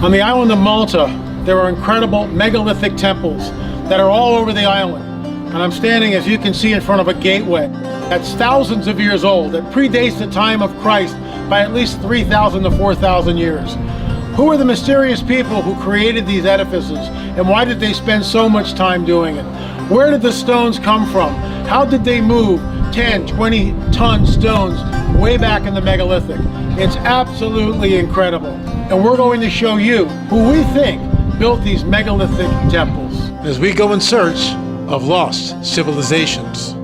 On the island of Malta, there are incredible megalithic temples that are all over the island. And I'm standing, as you can see, in front of a gateway that's thousands of years old, that predates the time of Christ by at least 3,000 to 4,000 years. Who are the mysterious people who created these edifices, and why did they spend so much time doing it? Where did the stones come from? How did they move 10, 20-ton stones way back in the megalithic? It's absolutely incredible. And we're going to show you who we think built these megalithic temples as we go in search of lost civilizations.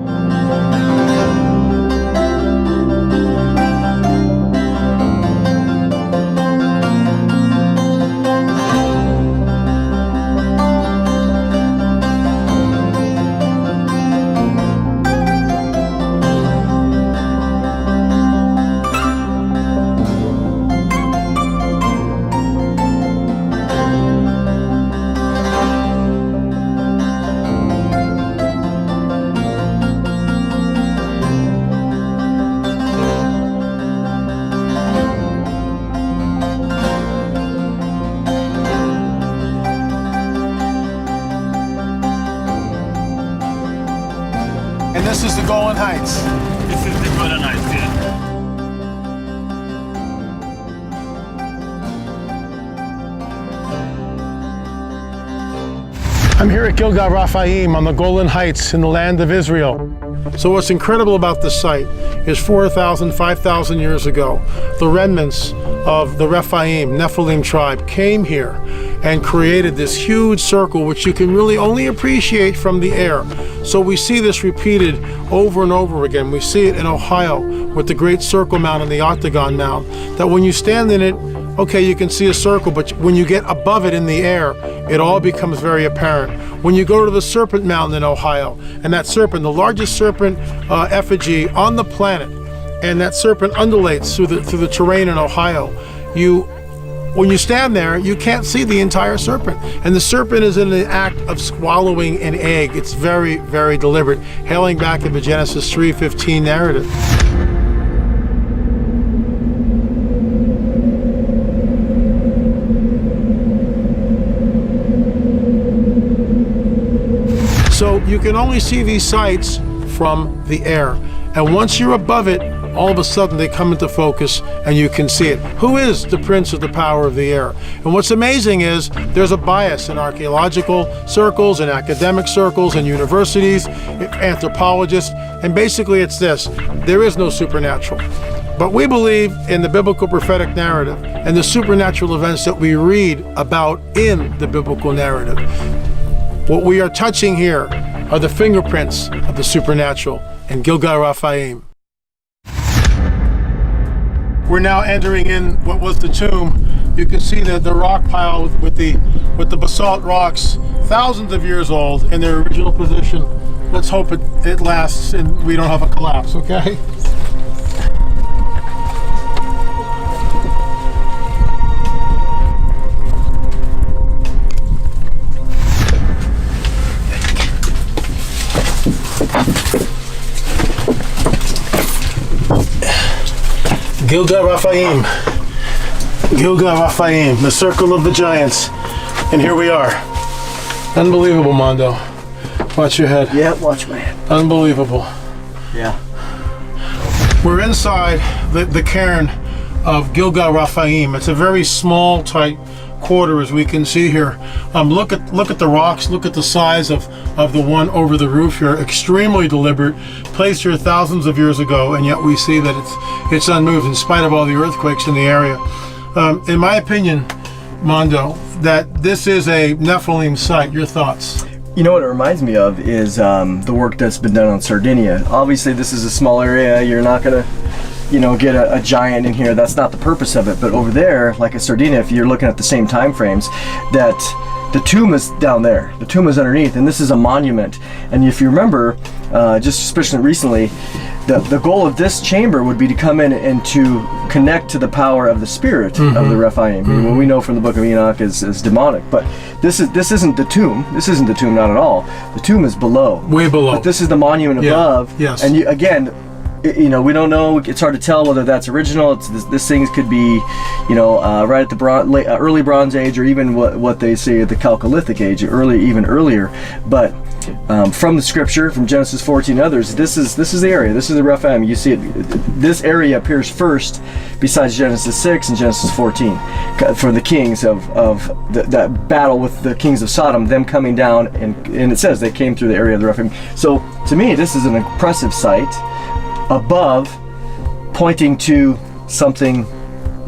And this is the Golan Heights. This is the Golan Heights, yeah. I'm here at Gilgal Raphaim on the Golan Heights in the land of Israel. So what's incredible about this site is 4,000, 5,000 years ago, the remnants of the Rephaim, Nephilim tribe came here and created this huge circle, which you can really only appreciate from the air. So we see this repeated over and over again. We see it in Ohio with the Great Circle Mound and the Octagon Mound, that when you stand in it, okay, you can see a circle, but when you get above it in the air, it all becomes very apparent. When you go to the Serpent Mountain in Ohio, and that serpent, the largest serpent effigy on the planet, and that serpent undulates through the terrain in Ohio, when you stand there, you can't see the entire serpent. And the serpent is in the act of swallowing an egg. It's very, very deliberate, hailing back to the Genesis 3:15 narrative. So you can only see these sites from the air. And once you're above it, all of a sudden they come into focus and you can see it. Who is the prince of the power of the air? And what's amazing is there's a bias in archaeological circles and academic circles and universities, anthropologists, and basically it's this: there is no supernatural. But we believe in the biblical prophetic narrative and the supernatural events that we read about in the biblical narrative. What we are touching here are the fingerprints of the supernatural in Gilgal Raphaim. We're now entering in what was the tomb. You can see that the rock pile with the basalt rocks, thousands of years old in their original position. Let's hope it lasts and we don't have a collapse, okay? Gilgal Raphaim, Gilgal Raphaim, the circle of the giants, and here we are. Unbelievable, Mondo. Watch your head. Yeah, watch my head. Unbelievable. Yeah. We're inside the cairn of Gilgal Raphaim. It's a very small, tight quarter, as we can see here. Look at the rocks. Look at the size of the one over the roof here. Extremely deliberate, placed here thousands of years ago, and yet we see that it's unmoved in spite of all the earthquakes in the area. In my opinion, Mondo, that this is a Nephilim site. Your thoughts? You know what it reminds me of is the work that's been done on Sardinia. Obviously, this is a small area. You're not gonna, get a giant in here. That's not the purpose of it. But over there, like at Sardinia, if you're looking at the same time frames, that the tomb is down there. The tomb is underneath, and this is a monument. And if you remember, just especially recently, the goal of this chamber would be to come in and to connect to the power of the spirit of the Rephaim. Mm-hmm. What we know from the Book of Enoch is demonic. But this isn't the tomb. This isn't the tomb, not at all. The tomb is below. Way below. But this is the monument above. Yes. And again, you know, we don't know. It's hard to tell whether that's original. This thing could be, you know, right at the early Bronze Age, or even what they say at the Chalcolithic Age, even earlier. But from the scripture, from Genesis 14 and others, this is the area. This is the Rephaim. You see it. This area appears first, besides Genesis 6 and Genesis 14, for the kings of that battle with the kings of Sodom, them coming down, and it says they came through the area of the Rephaim. So to me, this is an impressive sight above, pointing to something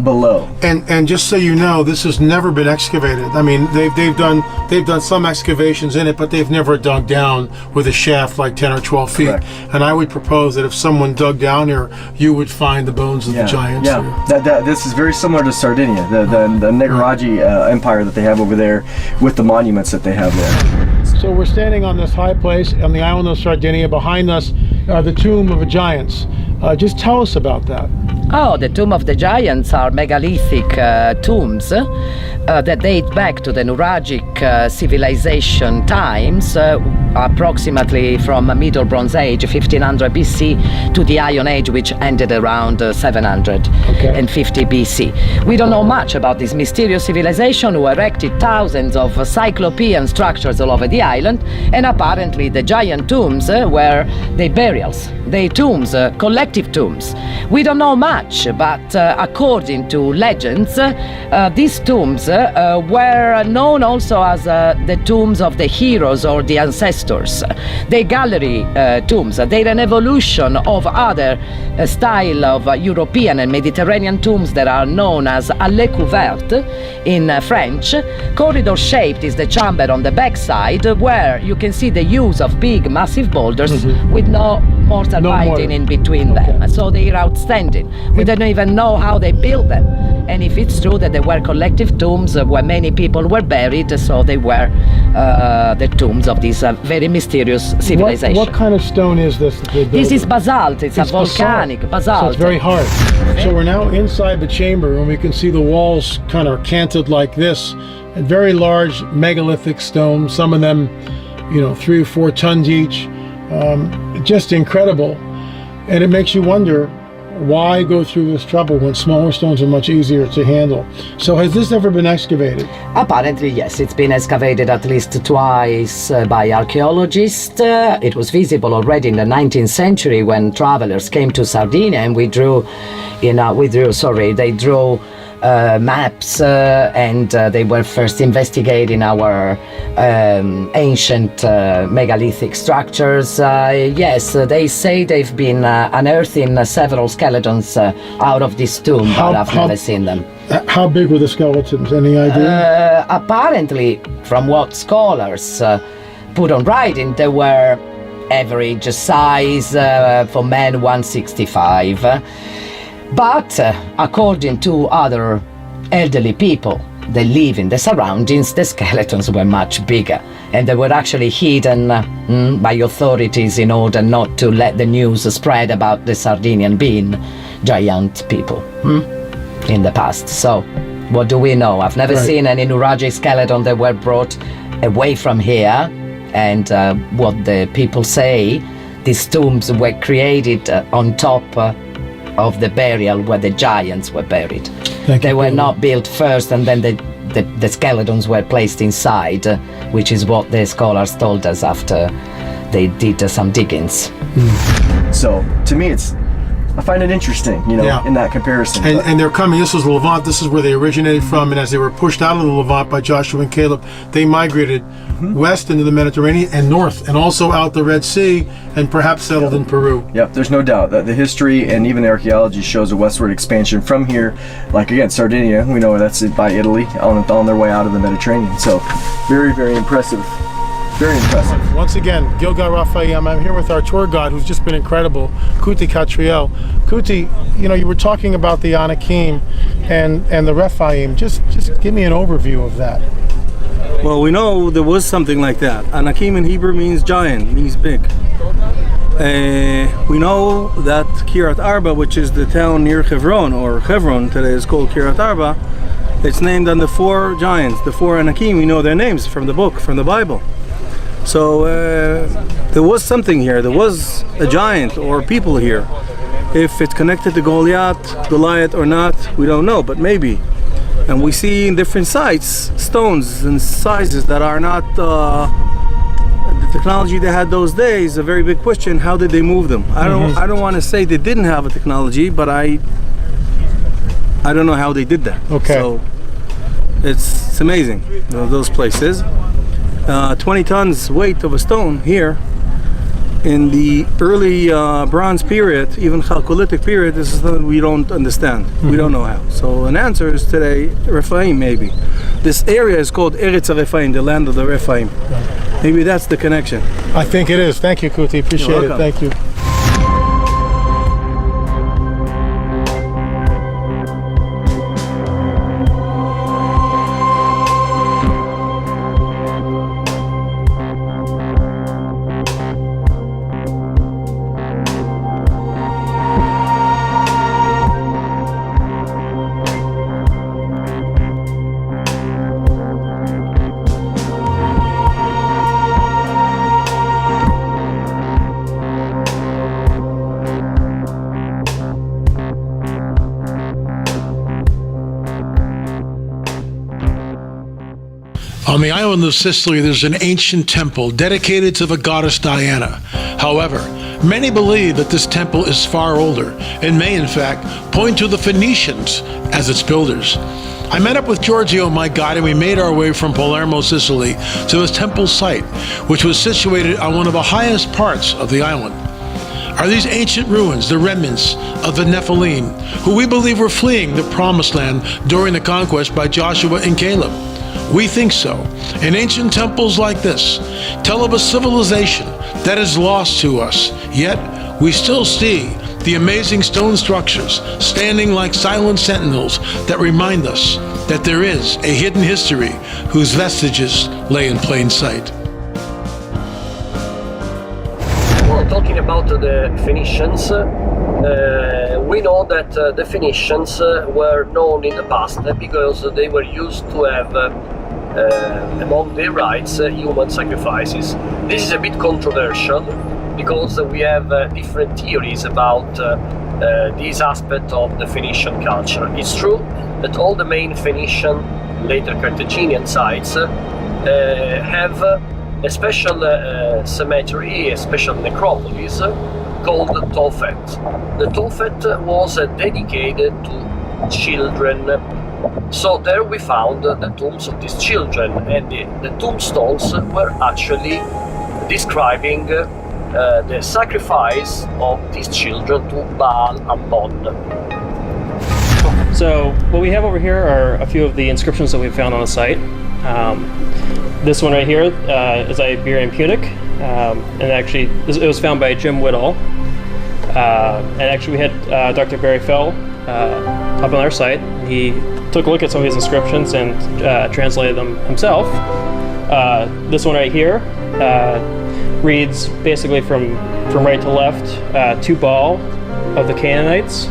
below. And just so you know, this has never been excavated. I mean, they've done some excavations in it, but they've never dug down with a shaft like 10 or 12 feet. Correct. And I would propose that if someone dug down here, you would find the bones of the giants. Yeah, this is very similar to Sardinia, the Negaraji Empire that they have over there, with the monuments that they have there. So we're standing on this high place on the island of Sardinia. Behind us, the tomb of the giants. Just tell us about that. Oh, the Tomb of the Giants are megalithic tombs that date back to the Nuragic civilization times, approximately from Middle Bronze Age, 1500 BC, to the Iron Age, which ended around 750 BC. We don't know much about this mysterious civilization who erected thousands of cyclopean structures all over the island, and apparently the giant tombs were their burials, their tombs, collective tombs. We don't know much, but according to legends, these tombs were known also as the tombs of the heroes or the ancestors. The gallery tombs, they're an evolution of other style of European and Mediterranean tombs that are known as allées couvertes in French. Corridor shaped is the chamber on the backside, where you can see the use of big massive boulders with no mortar binding in between them. So they are outstanding. We don't even know how they built them, and if it's true that they were collective tombs where many people were buried, so they were the tombs of this very mysterious civilization. What kind of stone is this? This is basalt. It's a volcanic basalt. So it's very hard. So we're now inside the chamber, and we can see the walls kind of canted like this, and very large megalithic stones. Some of them, 3 or 4 tons each. Just incredible. And it makes you wonder, why go through this trouble when smaller stones are much easier to handle? So has this ever been excavated? Apparently, yes. It's been excavated at least twice by archaeologists. It was visible already in the 19th century when travelers came to Sardinia, and they drew maps, and they were first investigating our ancient megalithic structures. Yes, they say they've been unearthing several skeletons out of this tomb, but I've never seen them. How big were the skeletons? Any idea? Apparently, from what scholars put on writing, they were average size for men 165. But according to other elderly people that live in the surroundings, the skeletons were much bigger, and they were actually hidden by authorities in order not to let the news spread about the Sardinian being giant people in the past. So what do we know? I've never seen any Nuragic skeleton that were brought away from here, and what the people say, these tombs were created on top of the burial where the giants were buried. They were not built first and then the skeletons were placed inside, which is what the scholars told us after they did some diggings. So to me, I find it interesting, in that comparison. And they're coming, this was Levant, this is where they originated from, and as they were pushed out of the Levant by Joshua and Caleb, they migrated west into the Mediterranean and north, and also out the Red Sea, and perhaps settled in Peru. Yep, there's no doubt that the history and even the archaeology shows a westward expansion from here. Like again, Sardinia, we know that's by Italy, on their way out of the Mediterranean. So very, very impressive. Very impressive. Once again, Gilgal Raphaim. I'm here with our tour guide, who's just been incredible, Kuti Catriel. Kuti, you were talking about the Anakim and the Rephaim. Just give me an overview of that. Well, we know there was something like that. Anakim in Hebrew means giant, means big. We know that Kiryat Arba, which is the town near Hebron, or Hebron today is called Kiryat Arba, it's named on the 4 giants, the 4 Anakim. We know their names from the book, from the Bible. So there was something here. There was a giant or people here. If it's connected to Goliath or not, we don't know, but maybe. And we see in different sites stones and sizes that are not the technology they had those days. A very big question: how did they move them? I don't want to say they didn't have a technology, but I don't know how they did that. Okay. So it's amazing, those places. 20 tons weight of a stone here in the early Bronze period, even Chalcolithic period. This is something we don't understand. We don't know how. So an answer is today Rephaim, maybe. This area is called Eretz HaRephaim, the land of the Rephaim. Maybe that's the connection. I think it is. Thank you, Kuti. Appreciate You're it. welcome. Thank you. On the island of Sicily, there's an ancient temple dedicated to the goddess Diana. However, many believe that this temple is far older and may, in fact, point to the Phoenicians as its builders. I met up with Giorgio, my guide, and we made our way from Palermo, Sicily, to this temple site, which was situated on one of the highest parts of the island. Are these ancient ruins the remnants of the Nephilim, who we believe were fleeing the Promised Land during the conquest by Joshua and Caleb? We think so. And ancient temples like this tell of a civilization that is lost to us, yet we still see the amazing stone structures standing like silent sentinels that remind us that there is a hidden history whose vestiges lay in plain sight. Well, talking about the Phoenicians, we know that the Phoenicians were known in the past because they were used to have among their rites human sacrifices. This is a bit controversial because we have different theories about this aspect of the Phoenician culture. It's true that all the main Phoenician, later Carthaginian sites have a special cemetery, a special necropolis called Tophet. The Tophet was dedicated to children. So there we found the tombs of these children, and the tombstones were actually describing the sacrifice of these children to Baal Ammon. So what we have over here are a few of the inscriptions that we've found on the site. This one right here is Iberian Punic, and actually it was found by Jim Whittall. And actually we had Dr. Barry Fell up on our site. He took a look at some of these inscriptions and translated them himself. This one right here reads basically from right to left to Baal of the Canaanites.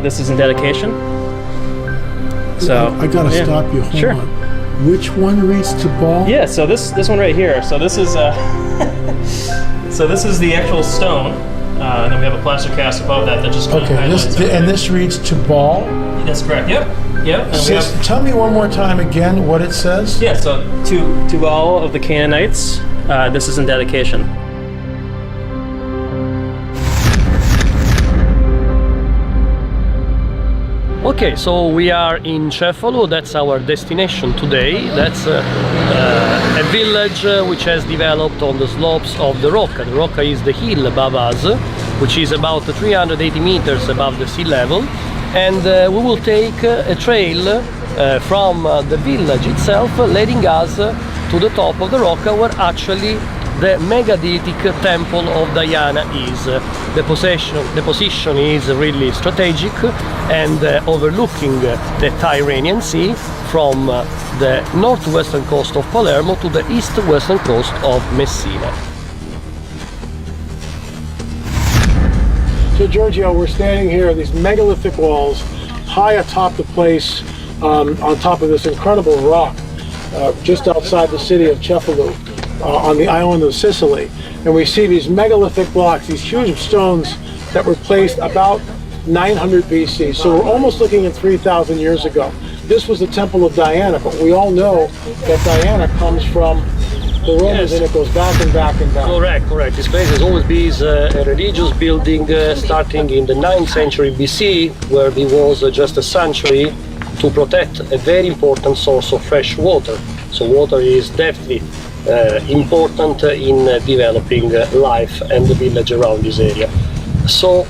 This is in dedication. So I gotta stop you. Hold on. Which one reads to Baal? Yeah, so this one right here. So this is so this is the actual stone. And then we have a plaster cast above that just kind of highlights it. And this reads to Baal? That's correct. Yep. And Tell me one more time again what it says. Yeah, so to Baal of the Canaanites, this is in dedication. Okay, so we are in Cefalo, that's our destination today. That's a village which has developed on the slopes of the Rocca. The Rocca is the hill above us, which is about 380 meters above the sea level. And we will take a trail from the village itself, leading us to the top of the Rocca, where actually the megadeitic temple of Diana is. The position is really strategic and overlooking the Tyrrhenian Sea from the northwestern coast of Palermo to the east-western coast of Messina. So Giorgio, we're standing here, these megalithic walls, high atop the place, on top of this incredible rock, just outside the city of Cefalo, on the island of Sicily. and we see these megalithic blocks, these huge stones that were placed about 900 BC. So we're almost looking at 3,000 years ago. This was the Temple of Diana, but we all know that Diana comes from the Romans, and it goes back and back and back. Correct. This place has always been a religious building starting in the 9th century BC, where there was just a sanctuary to protect a very important source of fresh water. So water is definitely important in developing life and the village around this area. So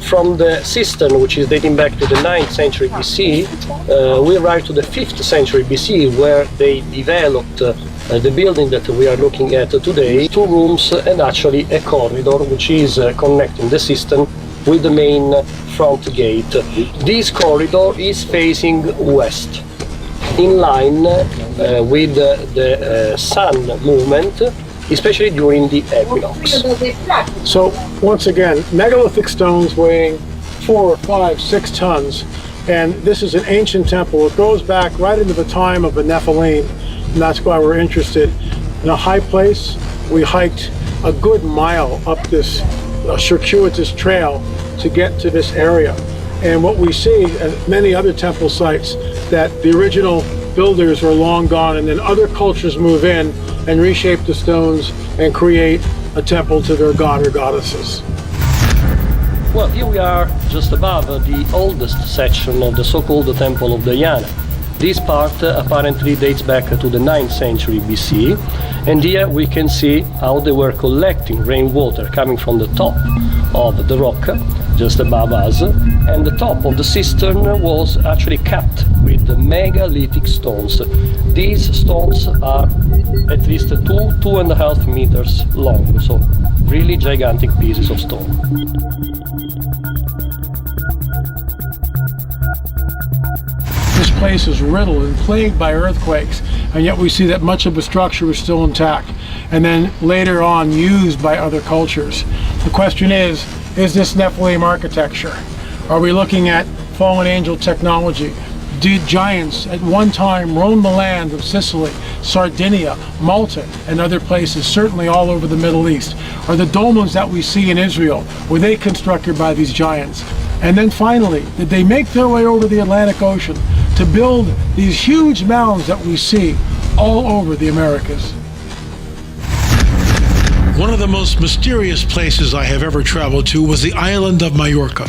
from the cistern, which is dating back to the 9th century BC, we arrive to the 5th century BC, where they developed the building that we are looking at today, 2 rooms and actually a corridor which is connecting the cistern with the main front gate. This corridor is facing west, in line with the sun movement, especially during the equinox. So once again, megalithic stones weighing 4, 5, 6 tons, and this is an ancient temple. It goes back right into the time of the Nephilim, and that's why we're interested. In a high place, we hiked a good mile up this circuitous trail to get to this area. And what we see at many other temple sites, that the original builders were long gone, and then other cultures move in and reshape the stones and create a temple to their god or goddesses. Well, here we are just above the oldest section of the so-called Temple of Diana. This part apparently dates back to the 9th century BC, and here we can see how they were collecting rainwater coming from the top of the rock just above us, and the top of the cistern was actually capped with megalithic stones. These stones are at least 2.5 meters long, so really gigantic pieces of stone. This place is riddled and plagued by earthquakes, and yet we see that much of the structure is still intact, and then later on used by other cultures. The question is this Nephilim architecture? Are we looking at fallen angel technology? Did giants at one time roam the land of Sicily, Sardinia, Malta, and other places, certainly all over the Middle East? Are the dolmens that we see in Israel, were they constructed by these giants? And then finally, did they make their way over the Atlantic Ocean to build these huge mounds that we see all over the Americas? One of the most mysterious places I have ever traveled to was the island of Majorca.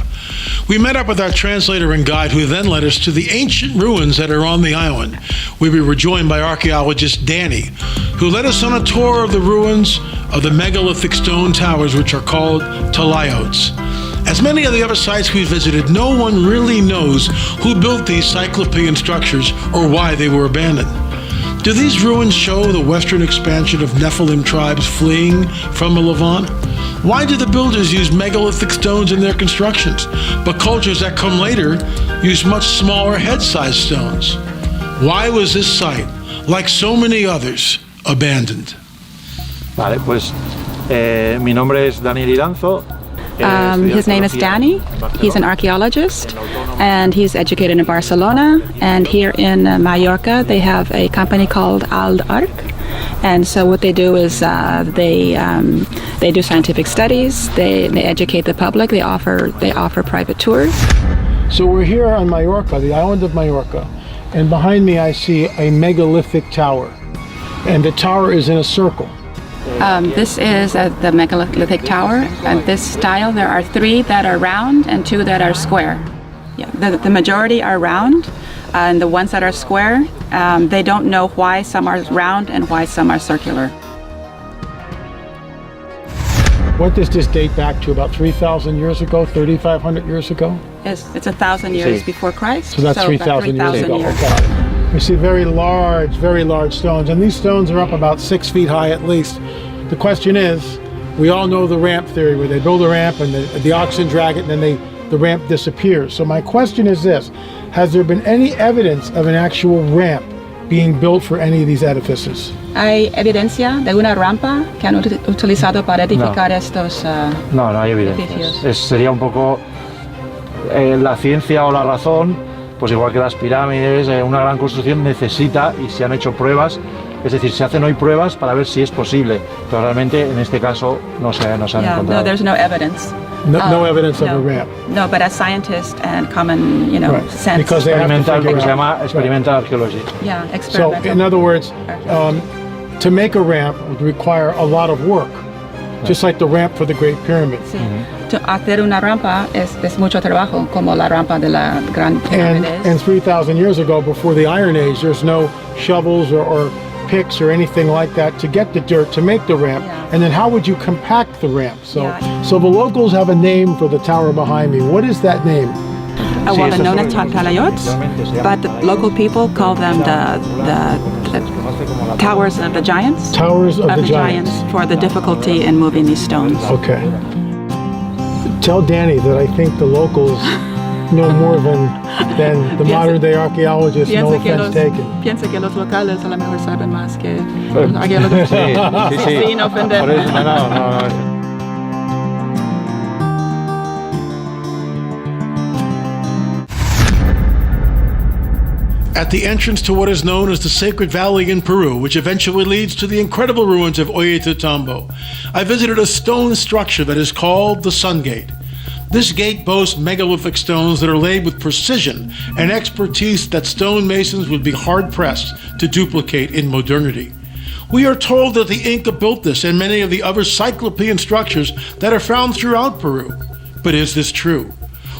We met up with our translator and guide, who then led us to the ancient ruins that are on the island. We were joined by archaeologist Danny, who led us on a tour of the ruins of the megalithic stone towers, which are called talayotes. As many of the other sites we visited, no one really knows who built these cyclopean structures or why they were abandoned. Do these ruins show the western expansion of Nephilim tribes fleeing from the Levant? Why did the builders use megalithic stones in their constructions, but cultures that come later use much smaller head-sized stones? Why was this site, like so many others, abandoned? Vale, pues mi nombre es Daniel Iranzo. His name is Danny. He's an archaeologist, and he's educated in Barcelona. And here in Mallorca, they have a company called Al Arc. And so what they do is they do scientific studies. They educate the public. They offer private tours. So we're here on Mallorca, the island of Mallorca, and behind me I see a megalithic tower, and the tower is in a circle. This is the megalithic tower. And this style, there are 3 that are round and 2 that are square. Yeah, the majority are round, and the ones that are square, they don't know why some are round and why some are circular. What does this date back to? About 3,000 years ago, 3,500 years ago? It's 1,000 years before Christ. So that's 3,000 years ago. Okay. We see very large stones, and these stones are up about 6 feet high at least. The question is, we all know the ramp theory, where they build a ramp and the oxen drag it, and then the ramp disappears. So my question is this: has there been any evidence of an actual ramp being built for any of these edifices? ¿Hay evidencia de una rampa que han utilizado para edificar estos No hay evidencias. Sería un poco la ciencia o la razón, pues igual que las pirámides, una gran construcción necesita, y se han hecho pruebas, Es decir, se hacen hoy pruebas para ver si es posible, pero realmente en este caso no se han Yeah, encontrado. no, there's no evidence. No evidence of no. a ramp. No, but as scientists and common, Right. sense. Because they have to Experimental, figure porque se out. llama experimental archaeology. Yeah, So, experimental. in other words, to make a ramp would require a lot of work, just like the ramp for the Great Pyramid. Sí. Hacer una rampa es mucho trabajo, como la rampa de la Gran Pirámide. And 3,000 years ago, before the Iron Age, there's no shovels or picks or anything like that to get the dirt to make the ramp. Yeah. And then how would you compact the ramp? So, Yeah. so the locals have a name for the tower behind me. What is that name? Well, Sí, known estos as son- talayots, realmente se llaman but the talayots. local people call them the Conoce como la- towers of the giants. Towers of the Giants. For the difficulty in moving these stones. Okay. Tell Danny that I think the locals know more than the modern day archaeologists. No offense taken. Piensa que los locales a lo mejor saben más que los arqueólogos. Sí. Sin ofender. Por eso, no. At the entrance to what is known as the Sacred Valley in Peru, which eventually leads to the incredible ruins of Ollantaytambo, I visited a stone structure that is called the Sun Gate. This gate boasts megalithic stones that are laid with precision and expertise that stonemasons would be hard-pressed to duplicate in modernity. We are told that the Inca built this and many of the other cyclopean structures that are found throughout Peru. But is this true?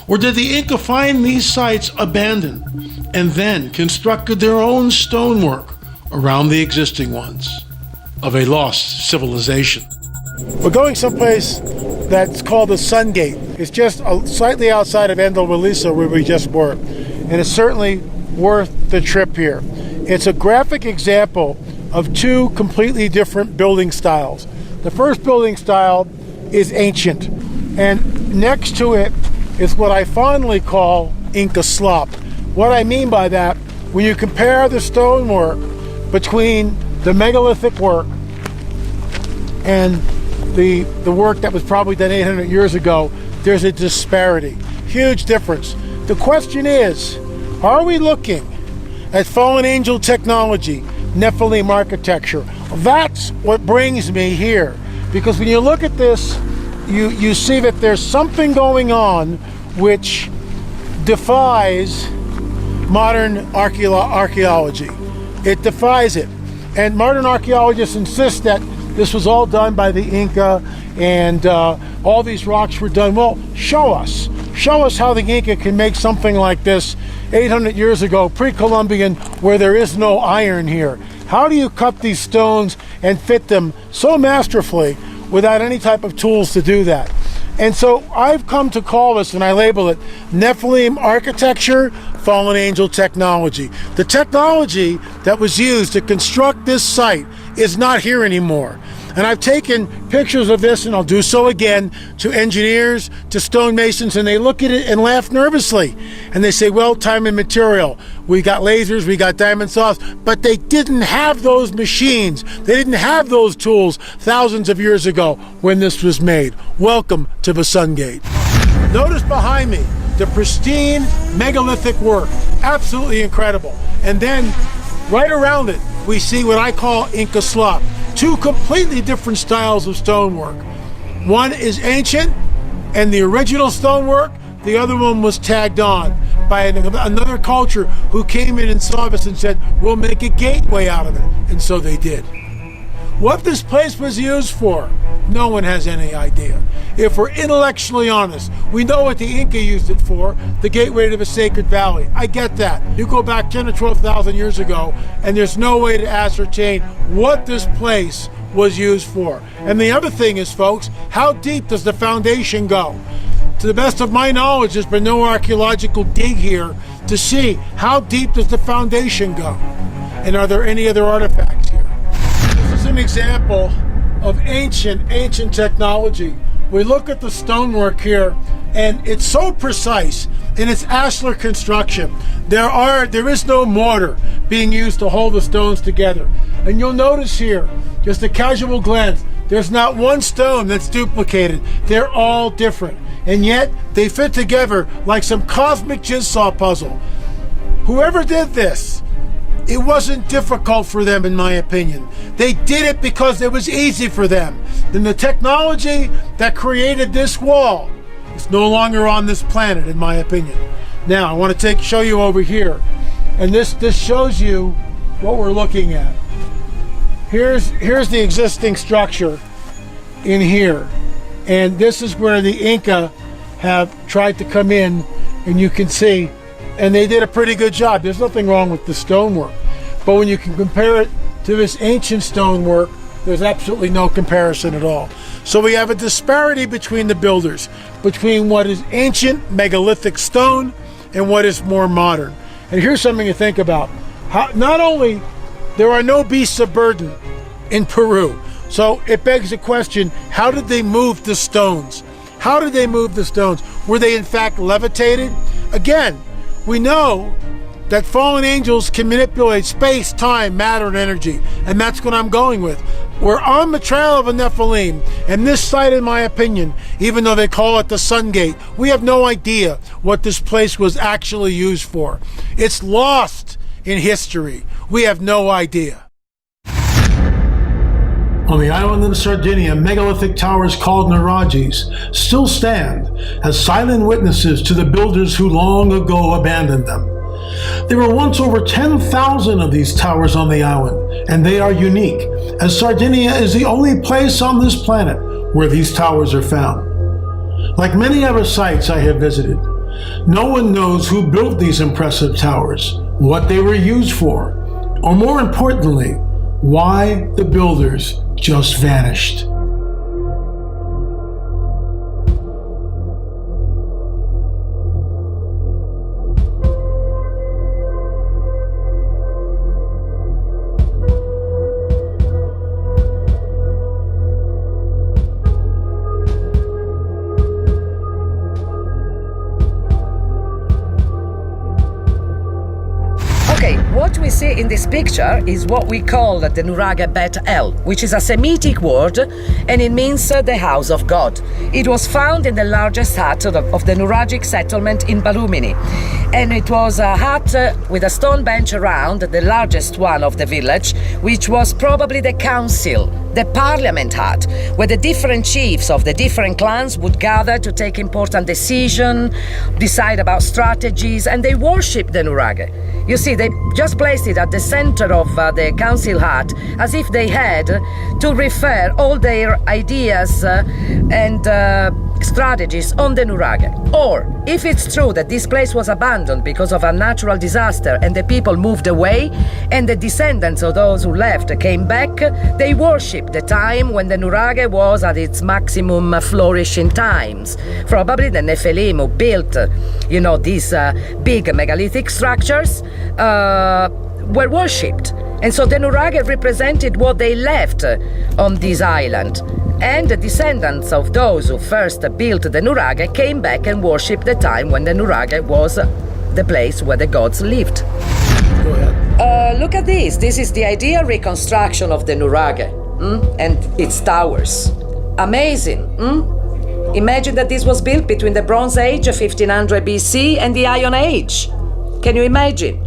Or did the Inca find these sites abandoned and then constructed their own stonework around the existing ones of a lost civilization? We're going someplace that's called the Sun Gate. It's just slightly outside of Andalgalisa where we just were. And it's certainly worth the trip here. It's a graphic example of two completely different building styles. The first building style is ancient, and next to it is what I fondly call Inca slop. What I mean by that, when you compare the stonework between the megalithic work and the work that was probably done 800 years ago, there's a disparity, huge difference. The question is, are we looking at fallen angel technology, Nephilim architecture? That's what brings me here, because when you look at this, you see that there's something going on which defies modern archaeology. It defies it. And modern archaeologists insist that this was all done by the Inca and all these rocks were done. Well, show us. Show us how the Inca can make something like this 800 years ago, pre-Columbian, where there is no iron here. How do you cut these stones and fit them so masterfully without any type of tools to do that? And so I've come to call this, and I label it, Nephilim architecture, fallen angel technology. The technology that was used to construct this site is not here anymore. And I've taken pictures of this, and I'll do so again, to engineers, to stonemasons, and they look at it and laugh nervously. And they say, well, time and material. We got lasers, we got diamond saws, but they didn't have those machines. They didn't have those tools thousands of years ago when this was made. Welcome to the Sun Gate. Notice behind me the pristine megalithic work. Absolutely incredible. And then right around it, we see what I call Inca slop. Two completely different styles of stonework. One is ancient and the original stonework, the other one was tagged on by another culture who came in and saw this and said, we'll make a gateway out of it. And so they did. What this place was used for, no one has any idea. If we're intellectually honest, we know what the Inca used it for, the gateway to the Sacred Valley. I get that. You go back 10 or 12,000 years ago, and there's no way to ascertain what this place was used for. And the other thing is, folks, how deep does the foundation go? To the best of my knowledge, there's been no archaeological dig here to see how deep does the foundation go. And are there any other artifacts here? This is an example of ancient technology. We look at the stonework here, and it's so precise in its ashlar construction. There is no mortar being used to hold the stones together. And you'll notice here, just a casual glance, there's not one stone that's duplicated. They're all different. And yet, they fit together like some cosmic jigsaw puzzle. Whoever did this It wasn't difficult for them, in my opinion. They did it because it was easy for them. Then the technology that created this wall is no longer on this planet, in my opinion. Now, I want to show you over here. And this shows you what we're looking at. Here's the existing structure in here. And this is where the Inca have tried to come in, and you can see, and they did a pretty good job. There's nothing wrong with the stonework. But when you can compare it to this ancient stonework, there's absolutely no comparison at all. So we have a disparity between the builders, between what is ancient megalithic stone and what is more modern. And here's something to think about. Not only there are no beasts of burden in Peru, so it begs the question, how did they move the stones? How did they move the stones? Were they in fact levitated? Again, we know that fallen angels can manipulate space, time, matter, and energy. And that's what I'm going with. We're on the trail of a Nephilim. And this site, in my opinion, even though they call it the Sun Gate, we have no idea what this place was actually used for. It's lost in history. We have no idea. On the island of Sardinia, megalithic towers called Nuragis still stand as silent witnesses to the builders who long ago abandoned them. There were once over 10,000 of these towers on the island, and they are unique, as Sardinia is the only place on this planet where these towers are found. Like many other sites I have visited, no one knows who built these impressive towers, what they were used for, or more importantly, why the builders just vanished. What we see in this picture is what we call the Nurage Bet El, which is a Semitic word, and it means the house of God. It was found in the largest hut of the Nuragic settlement in Balumini, and it was a hut with a stone bench around, the largest one of the village, which was probably the council, the parliament hut, where the different chiefs of the different clans would gather to take important decisions, decide about strategies, and they worship the Nurage. You see, they just placed it at the center of the council hut, as if they had to refer all their ideas and strategies on the Nurage. Or, if it's true that this place was abandoned because of a natural disaster and the people moved away, and the descendants of those who left came back, they worshipped the time when the Nurage was at its maximum flourishing times. Probably the Nephilim who built, these big megalithic structures were worshipped. And so the Nurage represented what they left on this island. And the descendants of those who first built the Nurage came back and worshipped the time when the Nurage was the place where the gods lived. Go ahead. Look at this. This is the ideal reconstruction of the Nurage and its towers. Amazing. Imagine that this was built between the Bronze Age, 1500 BC, and the Iron Age. Can you imagine?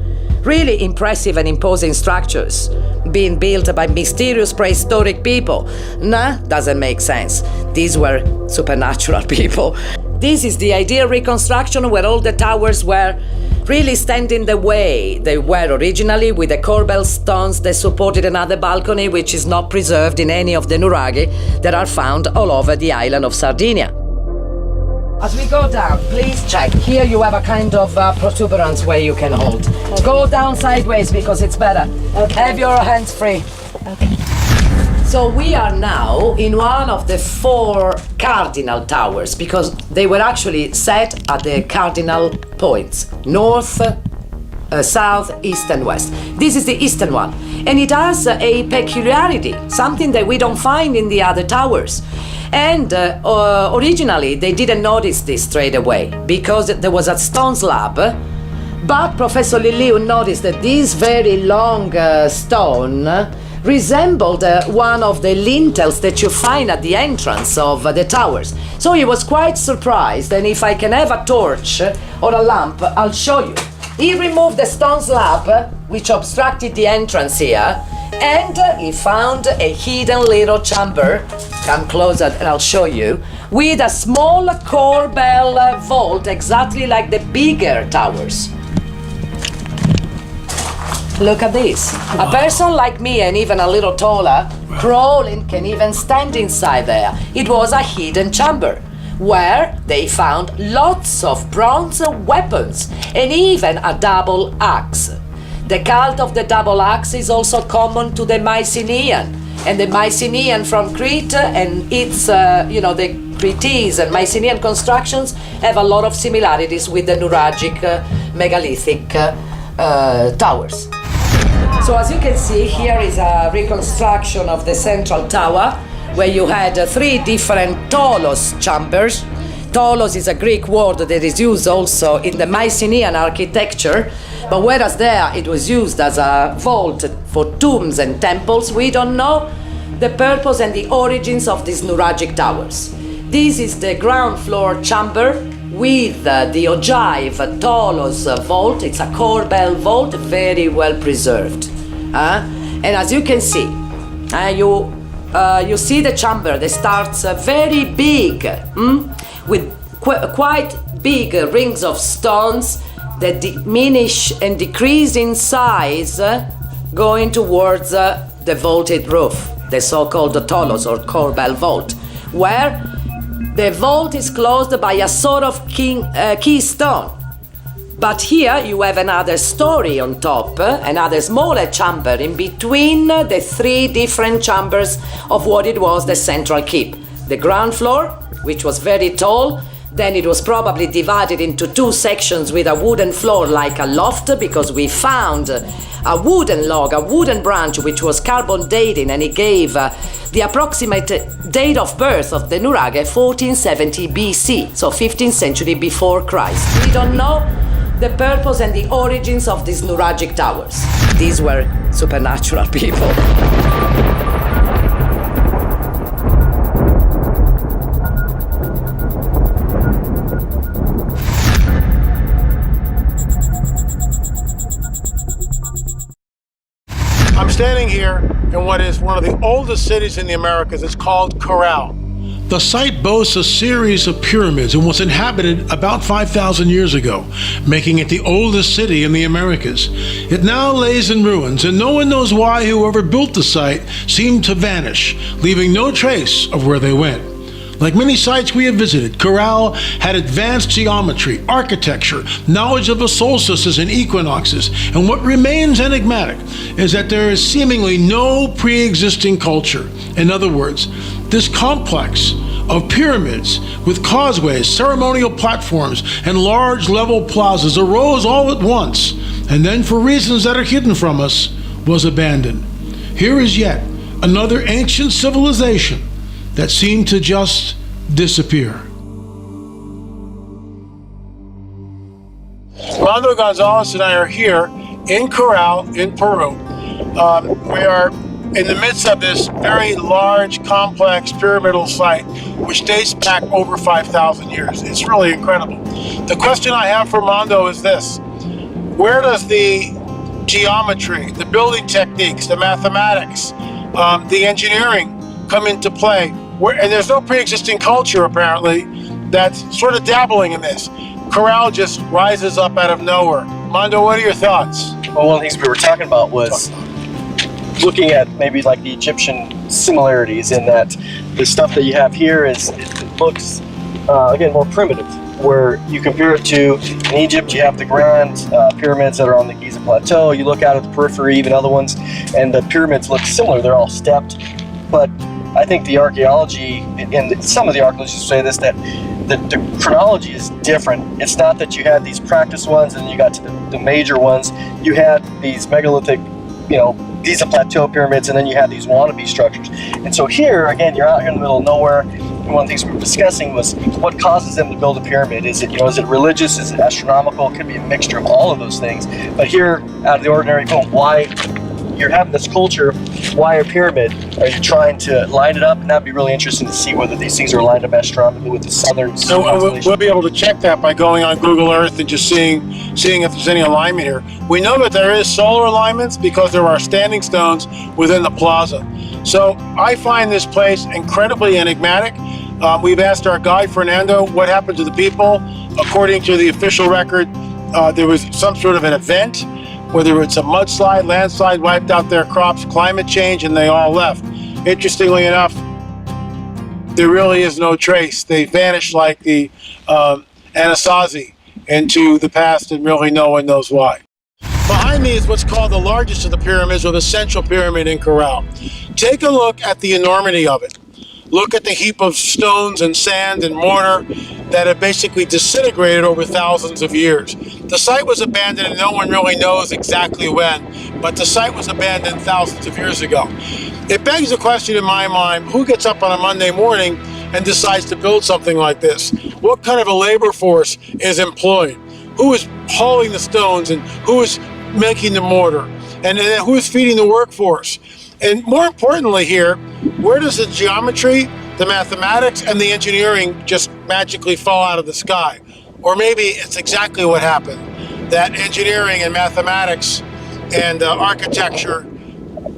Really impressive and imposing structures being built by mysterious prehistoric people. Nah, doesn't make sense. These were supernatural people. This is the ideal reconstruction where all the towers were really standing the way they were originally, with the corbel stones that supported another balcony which is not preserved in any of the Nuraghe that are found all over the island of Sardinia. As we go down, please check. Here you have a kind of protuberance where you can hold. Go down sideways because it's better. Okay. Have your hands free. Okay. So we are now in one of the 4 cardinal towers, because they were actually set at the cardinal points: north, south, east and west. This is the eastern one, and it has a peculiarity, something that we don't find in the other towers. And originally they didn't notice this straight away because there was a stone slab, but Professor Liliu noticed that this very long stone resembled one of the lintels that you find at the entrance of the towers. So he was quite surprised, and if I can have a torch or a lamp, I'll show you. He removed the stone slab, which obstructed the entrance here, and he found a hidden little chamber. Come closer and I'll show you. With a small core bell vault, exactly like the bigger towers. Look at this. A person like me, and even a little taller, crawling, can even stand inside there. It was a hidden chamber where they found lots of bronze weapons and even a double axe. The cult of the double axe is also common to the Mycenaean, and the Mycenaean from Crete and its, the Cretese and Mycenaean constructions have a lot of similarities with the Nuragic megalithic towers. So as you can see, here is a reconstruction of the central tower, where you had 3 different tholos chambers. Tholos is a Greek word that is used also in the Mycenaean architecture, but whereas there it was used as a vault for tombs and temples, we don't know the purpose and the origins of these Nuragic towers. This is the ground floor chamber with the ogive Tholos vault. It's a core bell vault, very well preserved. And as you can see, you see the chamber that starts very big, with quite big rings of stones that diminish and decrease in size, going towards the vaulted roof, the so-called tholos or core bell vault, where the vault is closed by a sort of keystone. But here you have another story on top, another smaller chamber in between the 3 different chambers of what it was the central keep. The ground floor, which was very tall, then it was probably divided into 2 sections with a wooden floor like a loft, because we found a wooden log, a wooden branch, which was carbon dating, and it gave the approximate date of birth of the Nuraghe, 1470 BC, so 15th century before Christ. We don't know the purpose and the origins of these Nuragic towers. These were supernatural people. I'm standing here in what is one of the oldest cities in the Americas. It's called Corral. The site boasts a series of pyramids and was inhabited about 5,000 years ago, making it the oldest city in the Americas. It now lays in ruins, and no one knows why whoever built the site seemed to vanish, leaving no trace of where they went. Like many sites we have visited, Corral had advanced geometry, architecture, knowledge of the solstices and equinoxes, and what remains enigmatic is that there is seemingly no pre-existing culture. In other words, this complex of pyramids with causeways, ceremonial platforms, and large level plazas arose all at once, and then for reasons that are hidden from us, was abandoned. Here is yet another ancient civilization that seemed to just disappear. Armando Gonzalez and I are here in Corral in Peru. We are in the midst of this very large, complex pyramidal site, which dates back over 5,000 years. It's really incredible. The question I have for Armando is this: where does the geometry, the building techniques, the mathematics, the engineering come into play? And there's no pre-existing culture, apparently, that's sort of dabbling in this. Corral just rises up out of nowhere. Mondo, what are your thoughts? Well, one of the things we were talking about was looking at maybe like the Egyptian similarities in that the stuff that you have here it looks, again, more primitive. Where you compare it to, in Egypt, you have the grand pyramids that are on the Giza Plateau. You look out at the periphery, even other ones, and the pyramids look similar. They're all stepped. But I think the archaeology, and some of the archaeologists say this, that the chronology is different. It's not that you had these practice ones and you got to the major ones. You had these megalithic, Giza Plateau pyramids, and then you had these wannabe structures. And so here, again, you're out here in the middle of nowhere. And one of the things we were discussing was what causes them to build a pyramid. Is it, is it religious? Is it astronomical? It could be a mixture of all of those things. But here, out of the ordinary, why you're having this culture, why a pyramid? Are you trying to line it up? And that'd be really interesting to see whether these things are lined up astronomically with the southern So we'll be able to check that by going on Google Earth and just seeing if there's any alignment here. We know that there is solar alignments because there are standing stones within the plaza. So I find this place incredibly enigmatic. We've asked our guide, Fernando, what happened to the people. According to the official record, there was some sort of an event, whether it's a mudslide, landslide, wiped out their crops, climate change, and they all left. Interestingly enough, there really is no trace. They vanished like the Anasazi into the past, and really no one knows why. Behind me is what's called the largest of the pyramids, or the Central Pyramid in Corral. Take a look at the enormity of it. Look at the heap of stones and sand and mortar that have basically disintegrated over thousands of years. The site was abandoned, and no one really knows exactly when, but the site was abandoned thousands of years ago. It begs the question in my mind, who gets up on a Monday morning and decides to build something like this? What kind of a labor force is employed? Who is hauling the stones, and who is making the mortar? And then who is feeding the workforce? And more importantly here, where does the geometry, the mathematics, and the engineering just magically fall out of the sky? Or maybe it's exactly what happened, that engineering and mathematics and architecture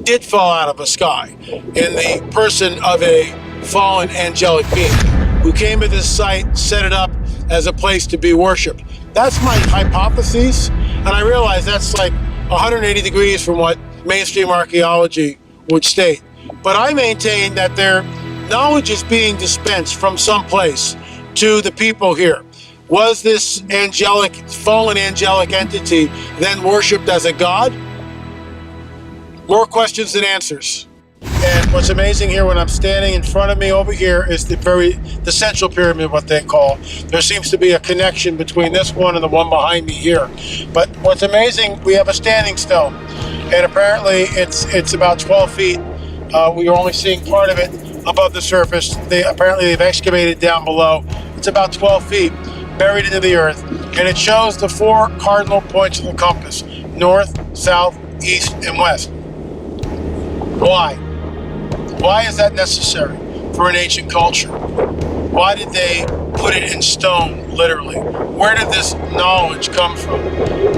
did fall out of the sky in the person of a fallen angelic being who came to this site, set it up as a place to be worshipped. That's my hypothesis, and I realize that's like 180 degrees from what mainstream archaeology would state. But I maintain that their knowledge is being dispensed from someplace to the people here. Was this angelic, fallen angelic entity then worshipped as a god? More questions than answers. And what's amazing here, when I'm standing in front of me over here, is the Central Pyramid, what they call. There seems to be a connection between this one and the one behind me here. But what's amazing, we have a standing stone, and apparently it's about 12 feet. We are only seeing part of it above the surface. Apparently they've excavated down below. It's about 12 feet buried into the earth, and it shows the 4 cardinal points of the compass: north, south, east, and west. Why? Why is that necessary for an ancient culture? Why did they put it in stone, literally? Where did this knowledge come from?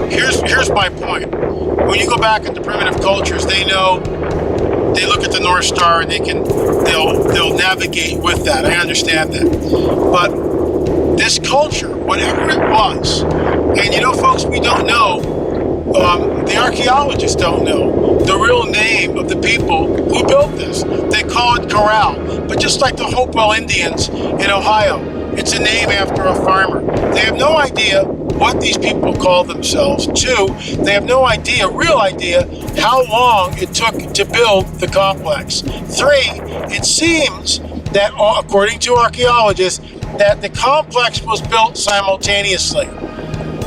Here's my point. When you go back into primitive cultures, they know, they look at the North Star and they'll navigate with that. I understand that. But this culture, whatever it was, and you know, folks, we don't know, the archaeologists don't know the real name of the people who built this. They call it Corral, but just like the Hopewell Indians in Ohio, it's a name after a farmer. They have no idea what these people call themselves. 2, they have no idea, real idea, how long it took to build the complex. 3, it seems that, according to archaeologists, that the complex was built simultaneously.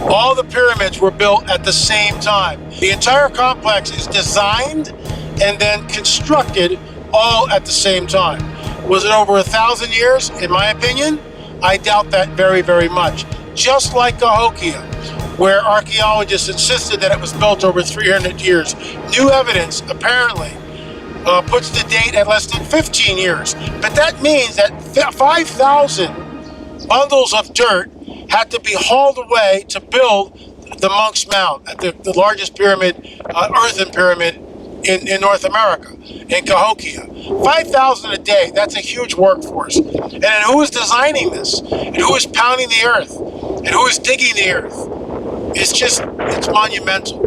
All the pyramids were built at the same time. The entire complex is designed and then constructed all at the same time. Was it over 1,000 years? In my opinion, I doubt that very, very much. Just like Cahokia, where archaeologists insisted that it was built over 300 years. New evidence, apparently, puts the date at less than 15 years. But that means that 5,000 bundles of dirt had to be hauled away to build the Monk's Mount, the largest pyramid, earthen pyramid in North America, in Cahokia. 5,000 a day, that's a huge workforce. And then who is designing this? And who is pounding the earth? And who is digging the earth? It's monumental.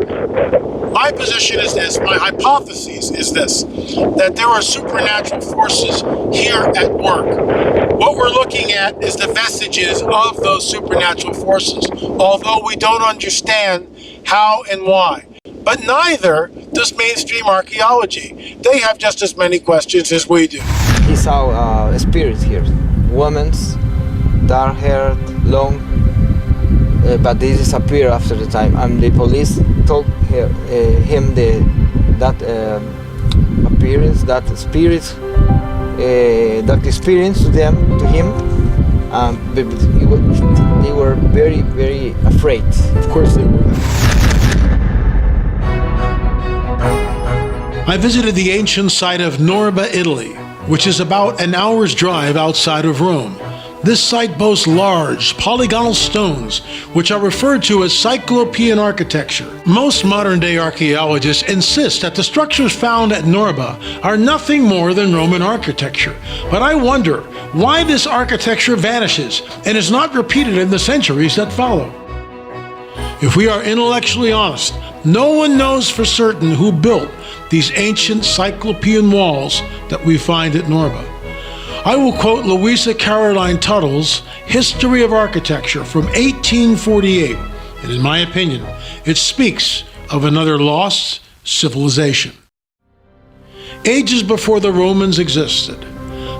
My position is this, my hypothesis is this, that there are supernatural forces here at work. What we're looking at is the vestiges of those supernatural forces, although we don't understand how and why. But neither does mainstream archaeology. They have just as many questions as we do. He saw a spirit here, women's, dark-haired, long, but they disappear after the time, and the police told him that appearance, that spirit, that experience to him. They were very, very afraid. Of course they were. I visited the ancient site of Norba, Italy, which is about an hour's drive outside of Rome. This site boasts large, polygonal stones, which are referred to as Cyclopean architecture. Most modern-day archaeologists insist that the structures found at Norba are nothing more than Roman architecture. But I wonder why this architecture vanishes and is not repeated in the centuries that follow. If we are intellectually honest, no one knows for certain who built these ancient Cyclopean walls that we find at Norba. I will quote Louisa Caroline Tuttle's History of Architecture from 1848, and in my opinion, it speaks of another lost civilization. Ages before the Romans existed,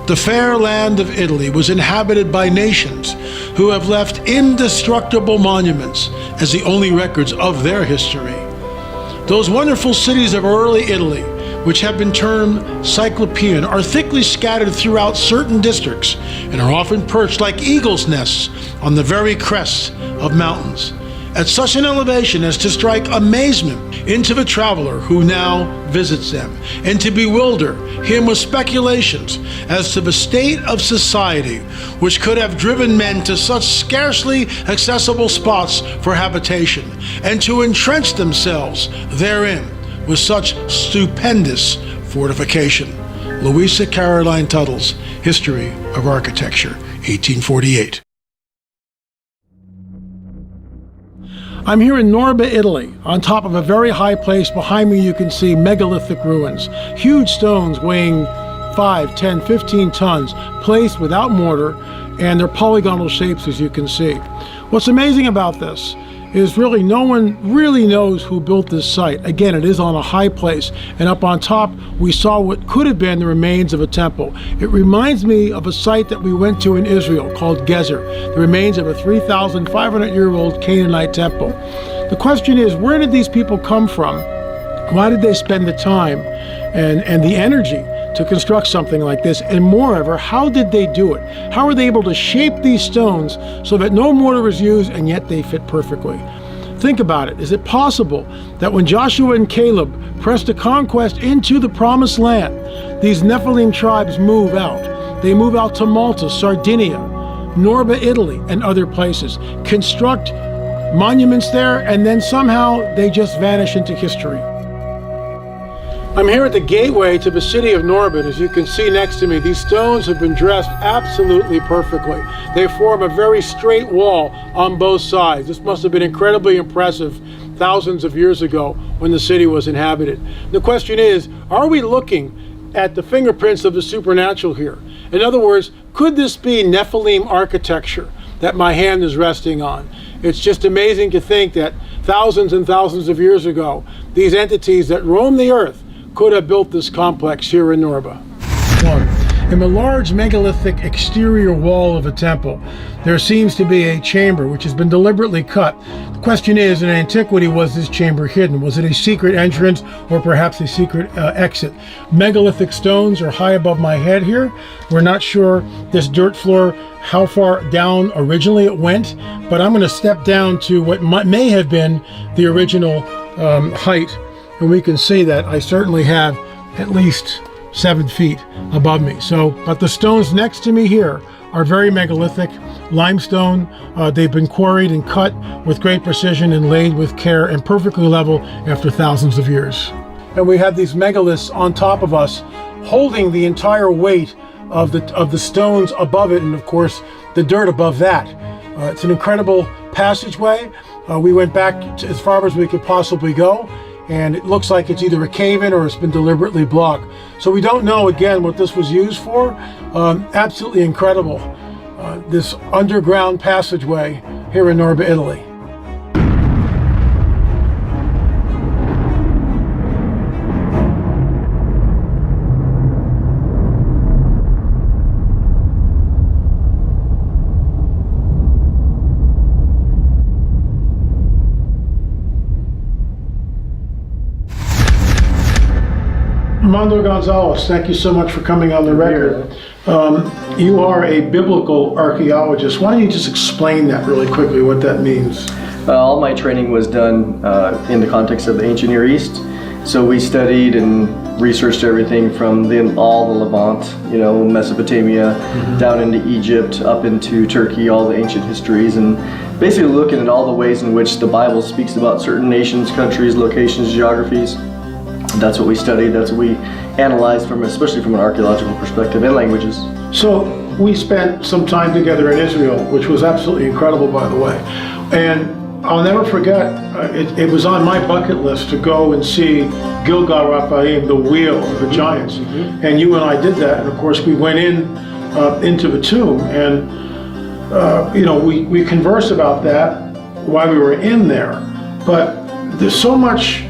the fair land of Italy was inhabited by nations who have left indestructible monuments as the only records of their history. Those wonderful cities of early Italy, which have been termed Cyclopean, are thickly scattered throughout certain districts and are often perched like eagles' nests on the very crests of mountains, at such an elevation as to strike amazement into the traveler who now visits them, and to bewilder him with speculations as to the state of society which could have driven men to such scarcely accessible spots for habitation, and to entrench themselves therein with such stupendous fortification. Louisa Caroline Tuttle's History of Architecture, 1848. I'm here in Norba, Italy, on top of a very high place. Behind me you can see megalithic ruins, huge stones weighing 5, 10, 15 tons, placed without mortar, and they're polygonal shapes, as you can see. What's amazing about this is really no one really knows who built this site. Again, it is on a high place, and up on top we saw what could have been the remains of a temple. It reminds me of a site that we went to in Israel called Gezer, the remains of a 3,500-year-old Canaanite temple. The question is, where did these people come from? Why did they spend the time and the energy to construct something like this? And moreover, how did they do it? How were they able to shape these stones so that no mortar was used and yet they fit perfectly? Think about it. Is it possible that when Joshua and Caleb pressed a conquest into the promised land, these Nephilim tribes move out? They move out to Malta, Sardinia, Norba, Italy, and other places, construct monuments there, and then somehow they just vanish into history. I'm here at the gateway to the city of Norba. As you can see next to me, these stones have been dressed absolutely perfectly. They form a very straight wall on both sides. This must have been incredibly impressive thousands of years ago when the city was inhabited. The question is, are we looking at the fingerprints of the supernatural here? In other words, could this be Nephilim architecture that my hand is resting on? It's just amazing to think that thousands and thousands of years ago, these entities that roam the earth could have built this complex here in Norba. In the large megalithic exterior wall of a temple, there seems to be a chamber which has been deliberately cut. The question is, in antiquity, was this chamber hidden? Was it a secret entrance or perhaps a secret exit? Megalithic stones are high above my head here. We're not sure this dirt floor how far down originally it went, but I'm going to step down to what may have been the original height. And we can see that I certainly have at least 7 feet above me. But the stones next to me here are very megalithic, limestone. They've been quarried and cut with great precision and laid with care and perfectly level after thousands of years. And we have these megaliths on top of us, holding the entire weight of the stones above it, and of course the dirt above that. It's an incredible passageway. We went back as far as we could possibly go, and it looks like it's either a cave-in or it's been deliberately blocked. So we don't know, again, what this was used for. Absolutely incredible, this underground passageway here in Norba, Italy. Armando Gonzalez, thank you so much for coming on the record. You are a biblical archaeologist. Why don't you just explain that really quickly, what that means? All my training was done in the context of the ancient Near East, So we studied and researched everything from all the Levant, you know, Mesopotamia, down into Egypt, up into Turkey, all the ancient histories, and basically looking at all the ways in which the Bible speaks about certain nations, countries, locations, geographies. That's what we studied, that's what we analyzed especially from an archaeological perspective, and languages. So we spent some time together in Israel, which was absolutely incredible, by the way. And I'll never forget, it was on my bucket list to go and see Gilgal Raphaim, the wheel of the giants. And you and I did that, and of course we went into the tomb, and you know, we conversed about that while we were in there. But there's so much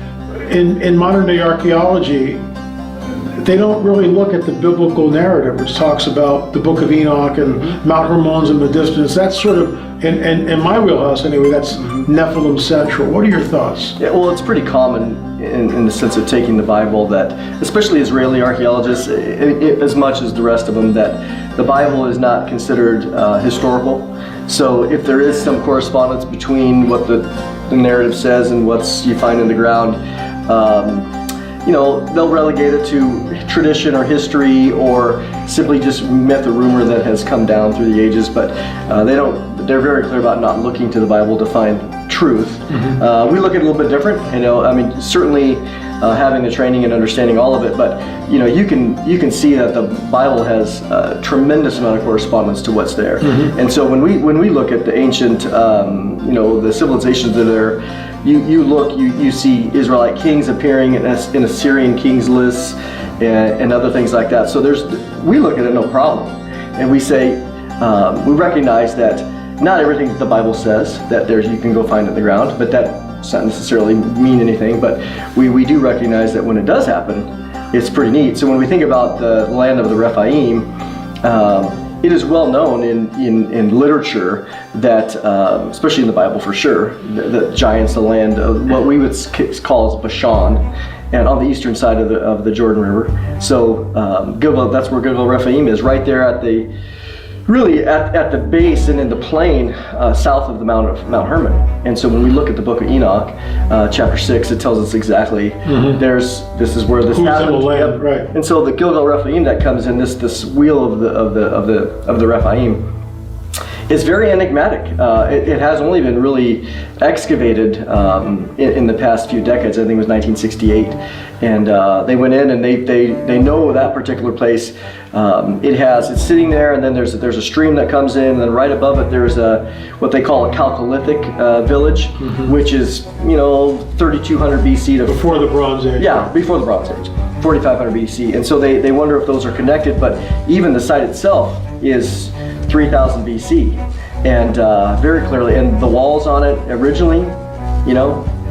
in modern day archaeology, they don't really look at the biblical narrative, which talks about the Book of Enoch and Mount Hermon's in the distance. That's sort of, in my wheelhouse anyway, that's Nephilim central. What are your thoughts? Yeah, well, it's pretty common in the sense of taking the Bible that, especially Israeli archaeologists, as much as the rest of them, that the Bible is not considered historical. So if there is some correspondence between what the narrative says and what you find in the ground, you know, they'll relegate it to tradition or history or simply just myth or rumor that has come down through the ages, but they're very clear about not looking to the Bible to find truth. We look at it a little bit different, you know, I mean, certainly having the training and understanding all of it, but you know, you can see that the Bible has a tremendous amount of correspondence to what's there. And so when we look at the ancient, you know, the civilizations that are there, you see Israelite kings appearing in Assyrian kings lists and other things like that. So we look at it no problem, and we say we recognize that not everything the Bible says that you can go find in the ground, but that does not necessarily mean anything. But we do recognize that when it does happen, it's pretty neat. So when we think about the land of the Rephaim, it is well known in literature that, especially in the Bible for sure, the giants, the land of what we would call as Bashan, and on the eastern side of the Jordan River. So Gilgal, that's where Gilgal Rephaim is, right there at the base and in the plain south of the Mount Hermon. And so when we look at the book of Enoch, chapter 6, it tells us exactly this is where this happened. Land, right. And so the Gilgal Rephaim that comes in, this wheel of the Rephaim, is very enigmatic. It has only been really excavated in the past few decades. I think it was 1968, and they went in and they know that particular place. It's sitting there, and then there's a stream that comes in, and then right above it there's what they call a Chalcolithic village, which is 3200 BC to before the Bronze Age. Yeah, before the Bronze Age, 4500 BC, and so they wonder if those are connected. But even the site itself is 3000 BC, and very clearly, and the walls on it originally,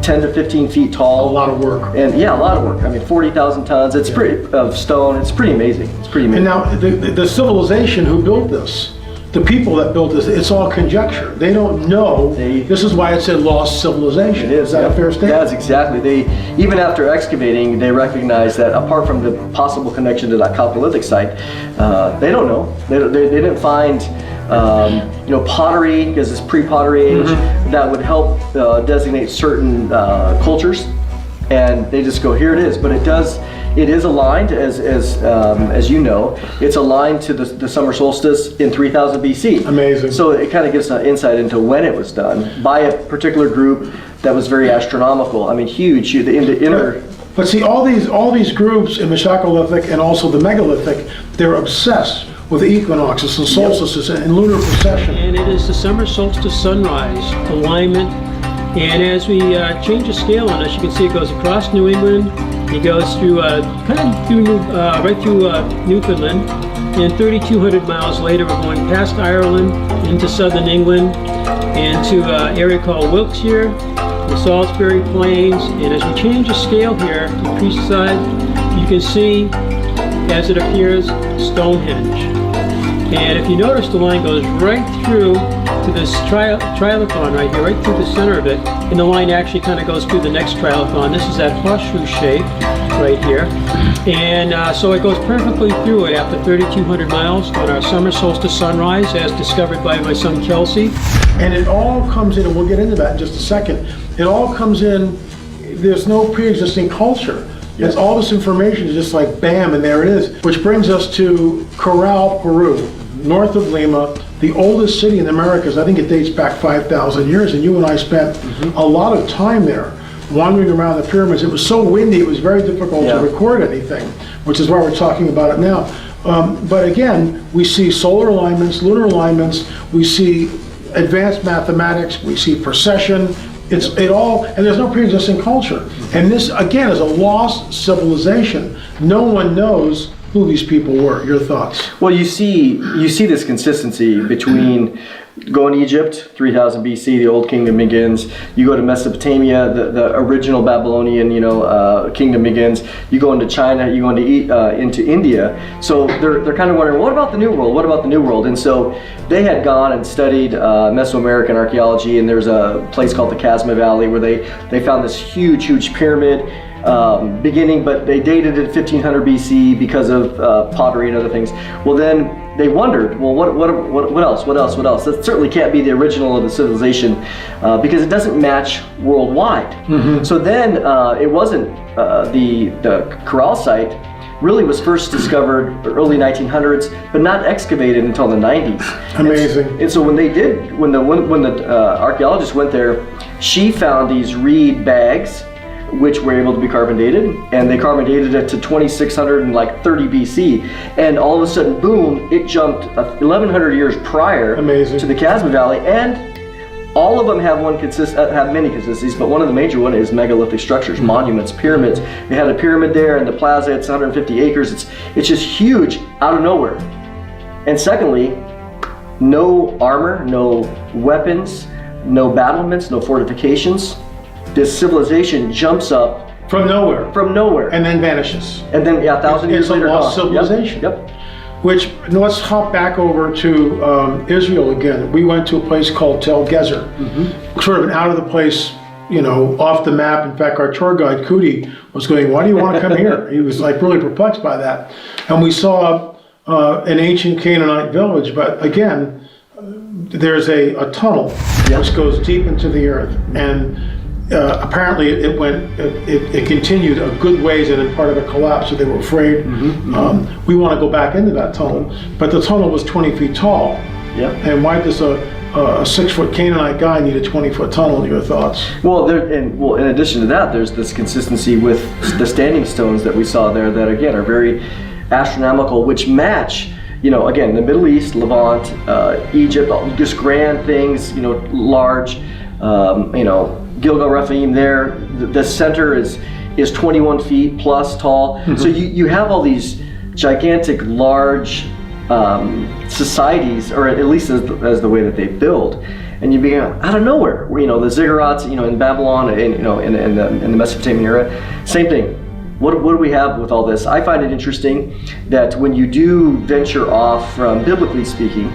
10 to 15 feet tall. A lot of work. And yeah, a lot of work. I mean, 40,000 tons. It's pretty of stone. It's pretty amazing. It's pretty amazing. And now the civilization who built this, the people that built this, it's all conjecture. They don't know. This is why it's a lost civilization. It is. Is that a fair statement? That's exactly. Even after excavating, they recognize that apart from the possible connection to that Chalcolithic site, they don't know. They didn't find pottery, because it's pre-pottery age, that would help designate certain cultures, and they just go, here it is. But it is aligned, as you know, it's aligned to the summer solstice in 3000 BC. Amazing. So it kind of gives an insight into when it was done by a particular group that was very astronomical. I mean, huge. But see, all these groups in the Chalcolithic and also the megalithic, they're obsessed with equinoxes and solstices and lunar precession. And it is the summer solstice sunrise alignment. And as we change the scale on this, you can see it goes across New England. It goes through right through Newfoundland. And 3,200 miles later, we're going past Ireland into southern England, into an area called Wiltshire, the Salisbury Plains. And as we change the scale here to the east side, you can see, as it appears, Stonehenge. And if you notice, the line goes right through to this trilithon right here, right through the center of it, and the line actually kind of goes through the next trilithon. This is that horseshoe shape right here, and so it goes perfectly through it after 3,200 miles on our summer solstice sunrise, as discovered by my son Kelsey. And it all comes in, and we'll get into that in just a second. It all comes in there's no pre-existing culture. It's all this information is just like bam, and there it is. Which brings us to Corral, Peru, north of Lima, the oldest city in the Americas. I think it dates back 5,000 years, and you and I spent a lot of time there wandering around the pyramids. It was so windy, it was very difficult to record anything, which is why we're talking about it now. But again, we see solar alignments, lunar alignments, we see advanced mathematics, we see precession. It all, and there's no pre-existing culture. And this, again, is a lost civilization. No one knows who these people were. Your thoughts? Well, you see this consistency between going to Egypt, 3000 BC, the Old Kingdom begins. You go to Mesopotamia, the original Babylonian, kingdom begins. You go into China, you go into India. So they're kind of wondering, what about the New World? What about the New World? And so they had gone and studied Mesoamerican archaeology, and there's a place called the Casma Valley where they found this huge pyramid beginning, but they dated it 1500 BC because of pottery and other things. Well, then they wondered, well, what else? That certainly can't be the original of the civilization because it doesn't match worldwide. So then it wasn't the Corral site really was first discovered early 1900s, but not excavated until the 90s. Amazing. And so when the archaeologist went there, she found these reed bags which were able to be carbon dated, and they carbon dated it to 2630 BC, and all of a sudden, boom, it jumped 1100 years prior to the Casma Valley, and all of them have many consistencies, but one of the major one is megalithic structures, monuments, pyramids. They had a pyramid there in the plaza. It's 150 acres. It's just huge out of nowhere. And secondly, no armor, no weapons, no battlements, no fortifications. This civilization jumps up from nowhere, and then vanishes. And then 1,000 years later, it's a lost civilization. Yep. Which, let's hop back over to Israel again. We went to a place called Tel Gezer, sort of an out of the place, off the map. In fact, our tour guide Cootie was going, "Why do you want to come here?" He was like really perplexed by that. And we saw an ancient Canaanite village, but again, there's a tunnel which goes deep into the earth, and apparently it continued a good ways, and then part of it collapsed, so they were afraid. We want to go back into that tunnel, but the tunnel was 20 feet tall. And why does a 6-foot Canaanite guy need a 20-foot tunnel? Your thoughts? Well, in addition to that, there's this consistency with the standing stones that we saw there that again are very astronomical, which match, again, the Middle East, Levant, Egypt, just grand things, large, Gilgal Rephaim there, the center is 21 feet plus tall. So you have all these gigantic, large societies, or at least as the way that they build, and you begin out of nowhere. The ziggurats, in Babylon, and in the Mesopotamian era, same thing. What do we have with all this? I find it interesting that when you do venture off from, biblically speaking,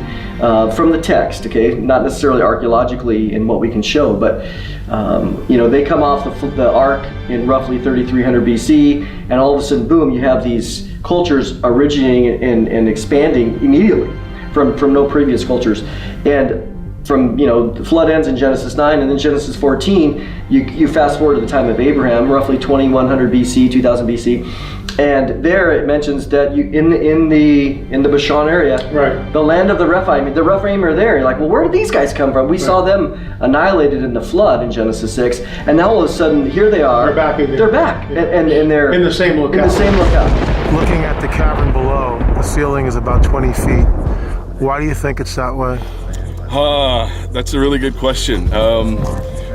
from the text, okay, not necessarily archaeologically in what we can show, but they come off the ark in roughly 3300 BC, and all of a sudden, boom, you have these cultures originating and expanding immediately from no previous cultures. And from, the flood ends in Genesis 9, and then Genesis 14, you fast forward to the time of Abraham, roughly 2100 BC, 2000 BC, and there it mentions that in the Bashan area, the land of the Rephaim are there. You're like, well, where did these guys come from? We saw them annihilated in the flood in Genesis 6, and now all of a sudden here they are. They're back. They're back, and they're in the same locale. Looking at the cavern below, the ceiling is about 20 feet. Why do you think it's that way? That's a really good question.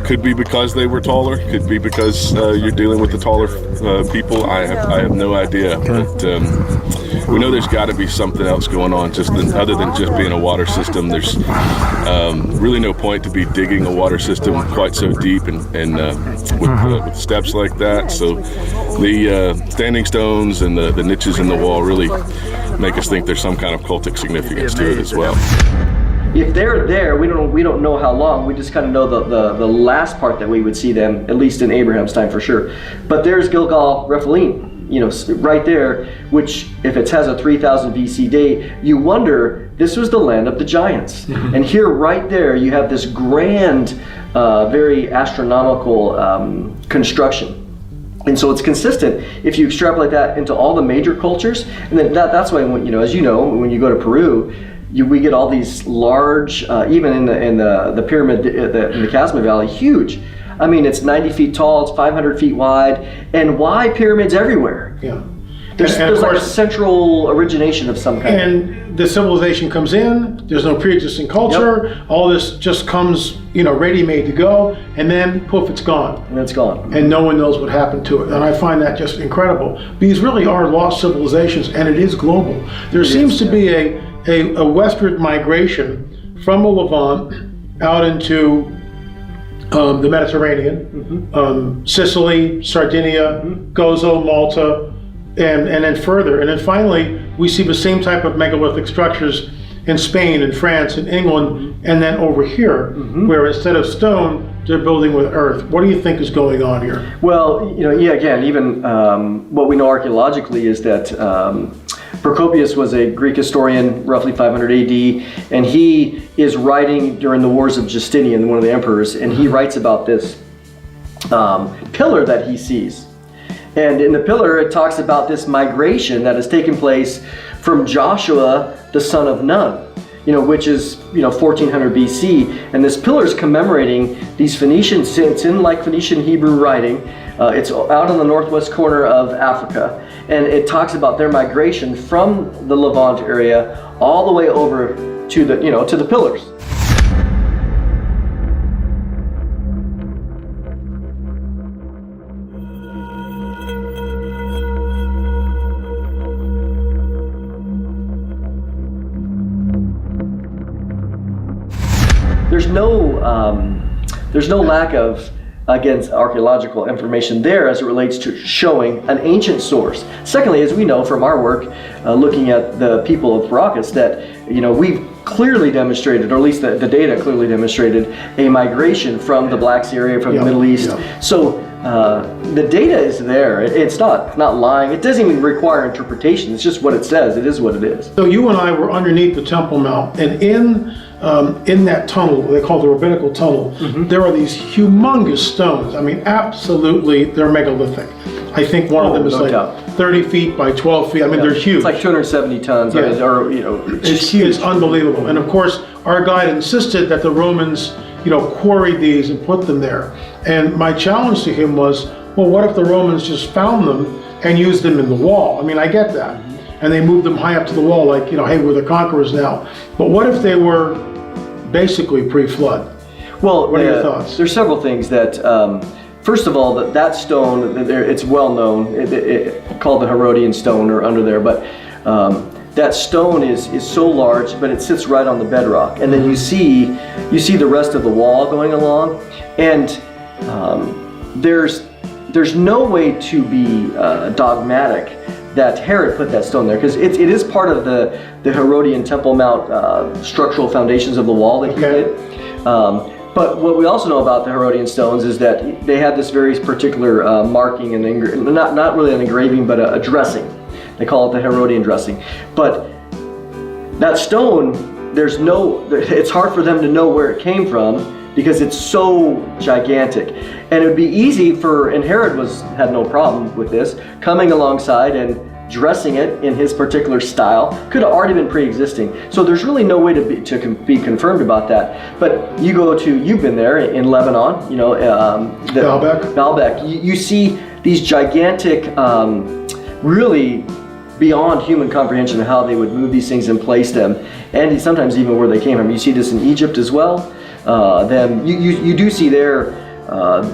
Could be because they were taller. Could be because you're dealing with the taller people. I have no idea. But we know there's got to be something else going on, other than just being a water system. There's really no point to be digging a water system quite so deep and with steps like that. So the standing stones and the niches in the wall really make us think there's some kind of cultic significance to it as well. If they're there, we don't know how long. We just kind of know the last part that we would see them, at least in Abraham's time for sure. But there's Gilgal Rephaim. right there, which if it has a 3000 BC date, you wonder, this was the land of the giants. Mm-hmm. And here, right there, you have this grand, very astronomical construction. And so it's consistent if you extrapolate that into all the major cultures. And then that's why, as you know, when you go to Peru, we get all these large, even in the pyramid, in the Casma Valley, huge. I mean, it's 90 feet tall, it's 500 feet wide, and why pyramids everywhere? Yeah. There's of like a course, central origination of some kind. and the civilization comes in, there's no pre-existing culture, all this just comes, ready-made to go, and then poof, it's gone. And it's gone. And no one knows what happened to it. And I find that just incredible. These really are lost civilizations, and it is global. There seems to be a westward migration from the Levant out into the Mediterranean, Sicily, Sardinia, Gozo, Malta, and then further. And then finally, we see the same type of megalithic structures in Spain and France and England, and then over here, where instead of stone, they're building with earth. What do you think is going on here? Well, again, even what we know archaeologically is that Procopius was a Greek historian, roughly 500 AD, and he is writing during the wars of Justinian, one of the emperors, and he writes about this pillar that he sees. And in the pillar, it talks about this migration that has taken place from Joshua, the son of Nun, which is 1400 BC. And this pillar is commemorating these Phoenician saints in like Phoenician Hebrew writing. It's out in the northwest corner of Africa, and it talks about their migration from the Levant area all the way over to the to the pillars. There's no lack of, again, archaeological information there as it relates to showing an ancient source. Secondly, as we know from our work, looking at the people of Caracas, that we've clearly demonstrated, or at least the data clearly demonstrated, a migration from the Black Sea area, from the Middle East. So the data is there. It's not lying. It doesn't even require interpretation. It's just what it says. It is what it is. So you and I were underneath the Temple Mount, and in that tunnel, they call the rabbinical tunnel, there are these humongous stones. I mean, absolutely, they're megalithic. I think one of them is like 30 feet by 12 feet. I mean, they're huge. It's like 270 tons. Yeah. It's huge. It's unbelievable. And of course, our guide insisted that the Romans, quarried these and put them there. And my challenge to him was, well, what if the Romans just found them and used them in the wall? I mean, I get that. And they moved them high up to the wall, like, hey, we're the conquerors now. But what if they were basically pre-flood? Well, what are your thoughts? There's several things that, first of all, that stone, it's well known, called the Herodian stone, or under there, but that stone is so large, but it sits right on the bedrock. And then you see the rest of the wall going along, and there's no way to be dogmatic that Herod put that stone there, because it is part of the Herodian Temple Mount structural foundations of the wall that he did. But what we also know about the Herodian stones is that they had this very particular marking and not really an engraving, but a dressing. They call it the Herodian dressing. But that stone, it's hard for them to know where it came from, because it's so gigantic. And it would be easy and Herod had no problem with this, coming alongside and dressing it in his particular style. Could have already been pre-existing. So there's really no way to be confirmed about that. But you've been there in Lebanon, Baalbek. You see these gigantic, really beyond human comprehension of how they would move these things and place them, and sometimes even where they came from. You see this in Egypt as well. You do see there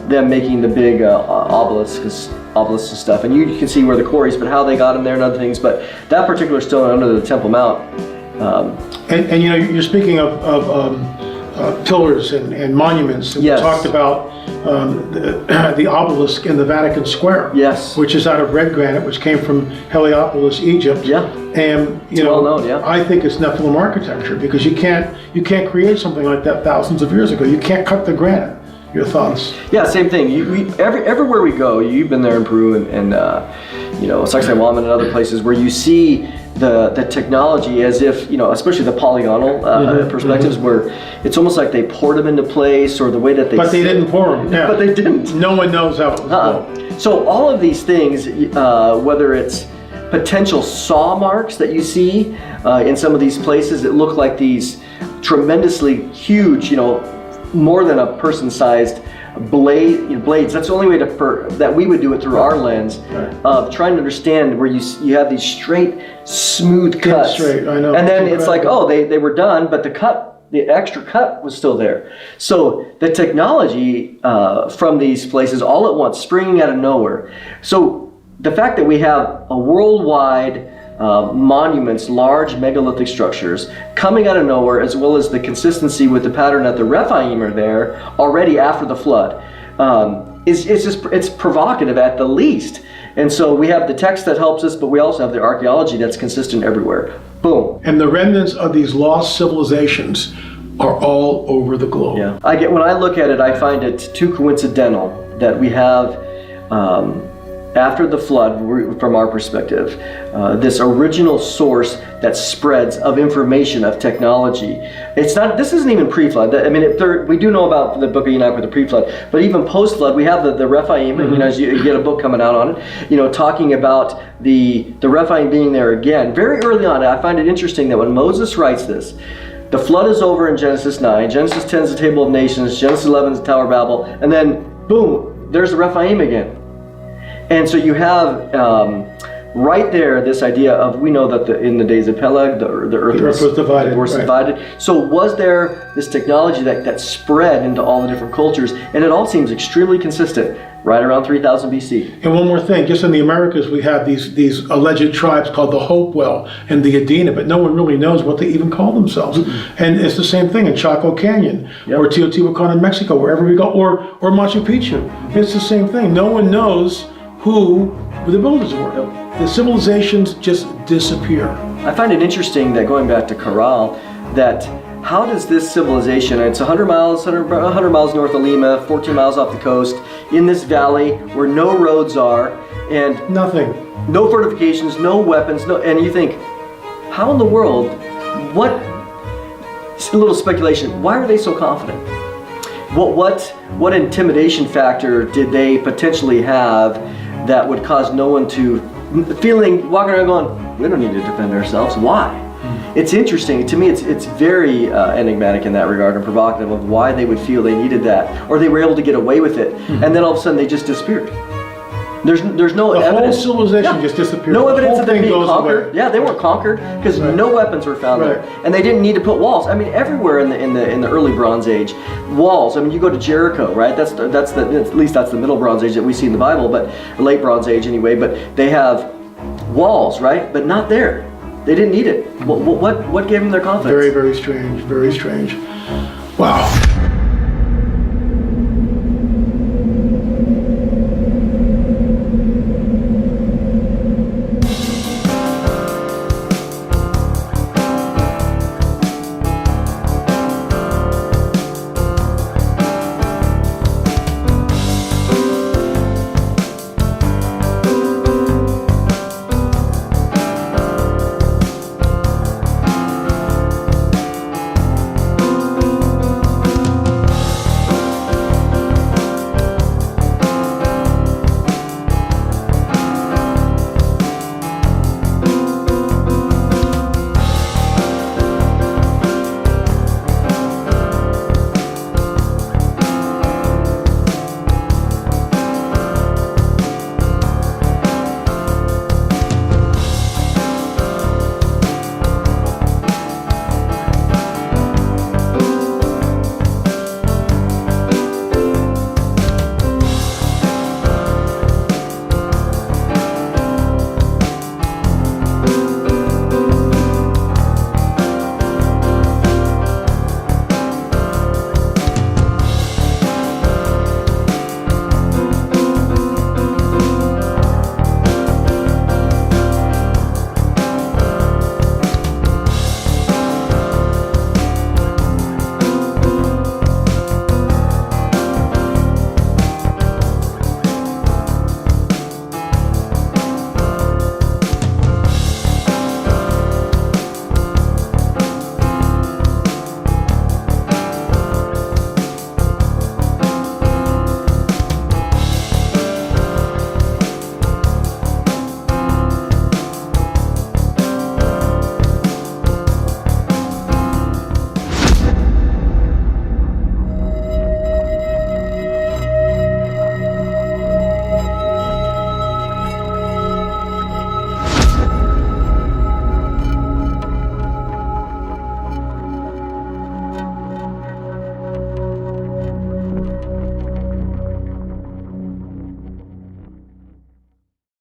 them making the big obelisks and stuff, and you can see where the quarries, but how they got them there and other things. But that particular stone under the Temple Mount. And you're speaking of pillars and monuments. And yes. We talked about the obelisk in the Vatican Square. Yes. Which is out of red granite, which came from Heliopolis, Egypt. Yeah. And well known, yeah. I think it's Nephilim architecture, because you can't create something like that thousands of years ago. You can't cut the granite. Your thoughts? Yeah, same thing. Everywhere we go, you've been there in Peru and Sacsayhuaman and other places where you see the technology as if, especially the polygonal perspectives where it's almost like they poured them into place or the way that they... But they didn't pour them. Yeah. But they didn't. No one knows how it was built. So all of these things, whether it's potential saw marks that you see in some of these places that look like these tremendously huge, more than a person-sized blades. That's the only way that we would do it through our lens of trying to understand where you have these straight, smooth cuts. Straight, I know. And then it's like, oh, they were done, but the extra cut was still there. So the technology from these places all at once, springing out of nowhere. So the fact that we have a worldwide monuments, large megalithic structures coming out of nowhere, as well as the consistency with the pattern that the Rephaim are there already after the flood, it's provocative at the least. And so we have the text that helps us, but we also have the archaeology that's consistent everywhere. Boom. And the remnants of these lost civilizations are all over the globe. Yeah. When I look at it, I find it too coincidental that we have after the flood, from our perspective, this original source that spreads of information, of technology. This isn't even pre-flood. I mean, we do know about the Book of Enoch with the pre-flood, but even post-flood, we have the Rephaim, as you get a book coming out on it, talking about the Rephaim being there again. Very early on, I find it interesting that when Moses writes this, the flood is over in Genesis 9, Genesis 10 is the Table of Nations, Genesis 11 is the Tower of Babel, and then, boom, there's the Rephaim again. And so you have right there this idea of, we know that in the days of Peleg, the earth was divided. So was there this technology that spread into all the different cultures? And it all seems extremely consistent, right around 3000 BC. And one more thing, just in the Americas, we have these alleged tribes called the Hopewell and the Adena, but no one really knows what they even call themselves. And it's the same thing in Chaco Canyon, or Teotihuacan in Mexico, wherever we go, or Machu Picchu. It's the same thing. No one knows who the builders were. The civilizations just disappear. I find it interesting that, going back to Corral, that how does this civilization, it's 100 miles north of Lima, 14 miles off the coast, in this valley where no roads are, and nothing, no fortifications, no weapons, and you think, how in the world, a little speculation, why are they so confident? What intimidation factor did they potentially have that would cause no one to walking around going, we don't need to defend ourselves? Why? It's interesting. To me, it's very enigmatic in that regard and provocative of why they would feel they needed that, or they were able to get away with it, and then all of a sudden they just disappeared. There's no evidence. The whole civilization just disappeared. No evidence of them being conquered. Away. Yeah, they weren't conquered because no weapons were found there, and they didn't need to put walls. I mean, everywhere in the early Bronze Age, walls. I mean, you go to Jericho, right? That's at least that's the Middle Bronze Age that we see in the Bible, but late Bronze Age anyway. But they have walls, right? But not there. They didn't need it. What gave them their confidence? Very, very strange. Very strange.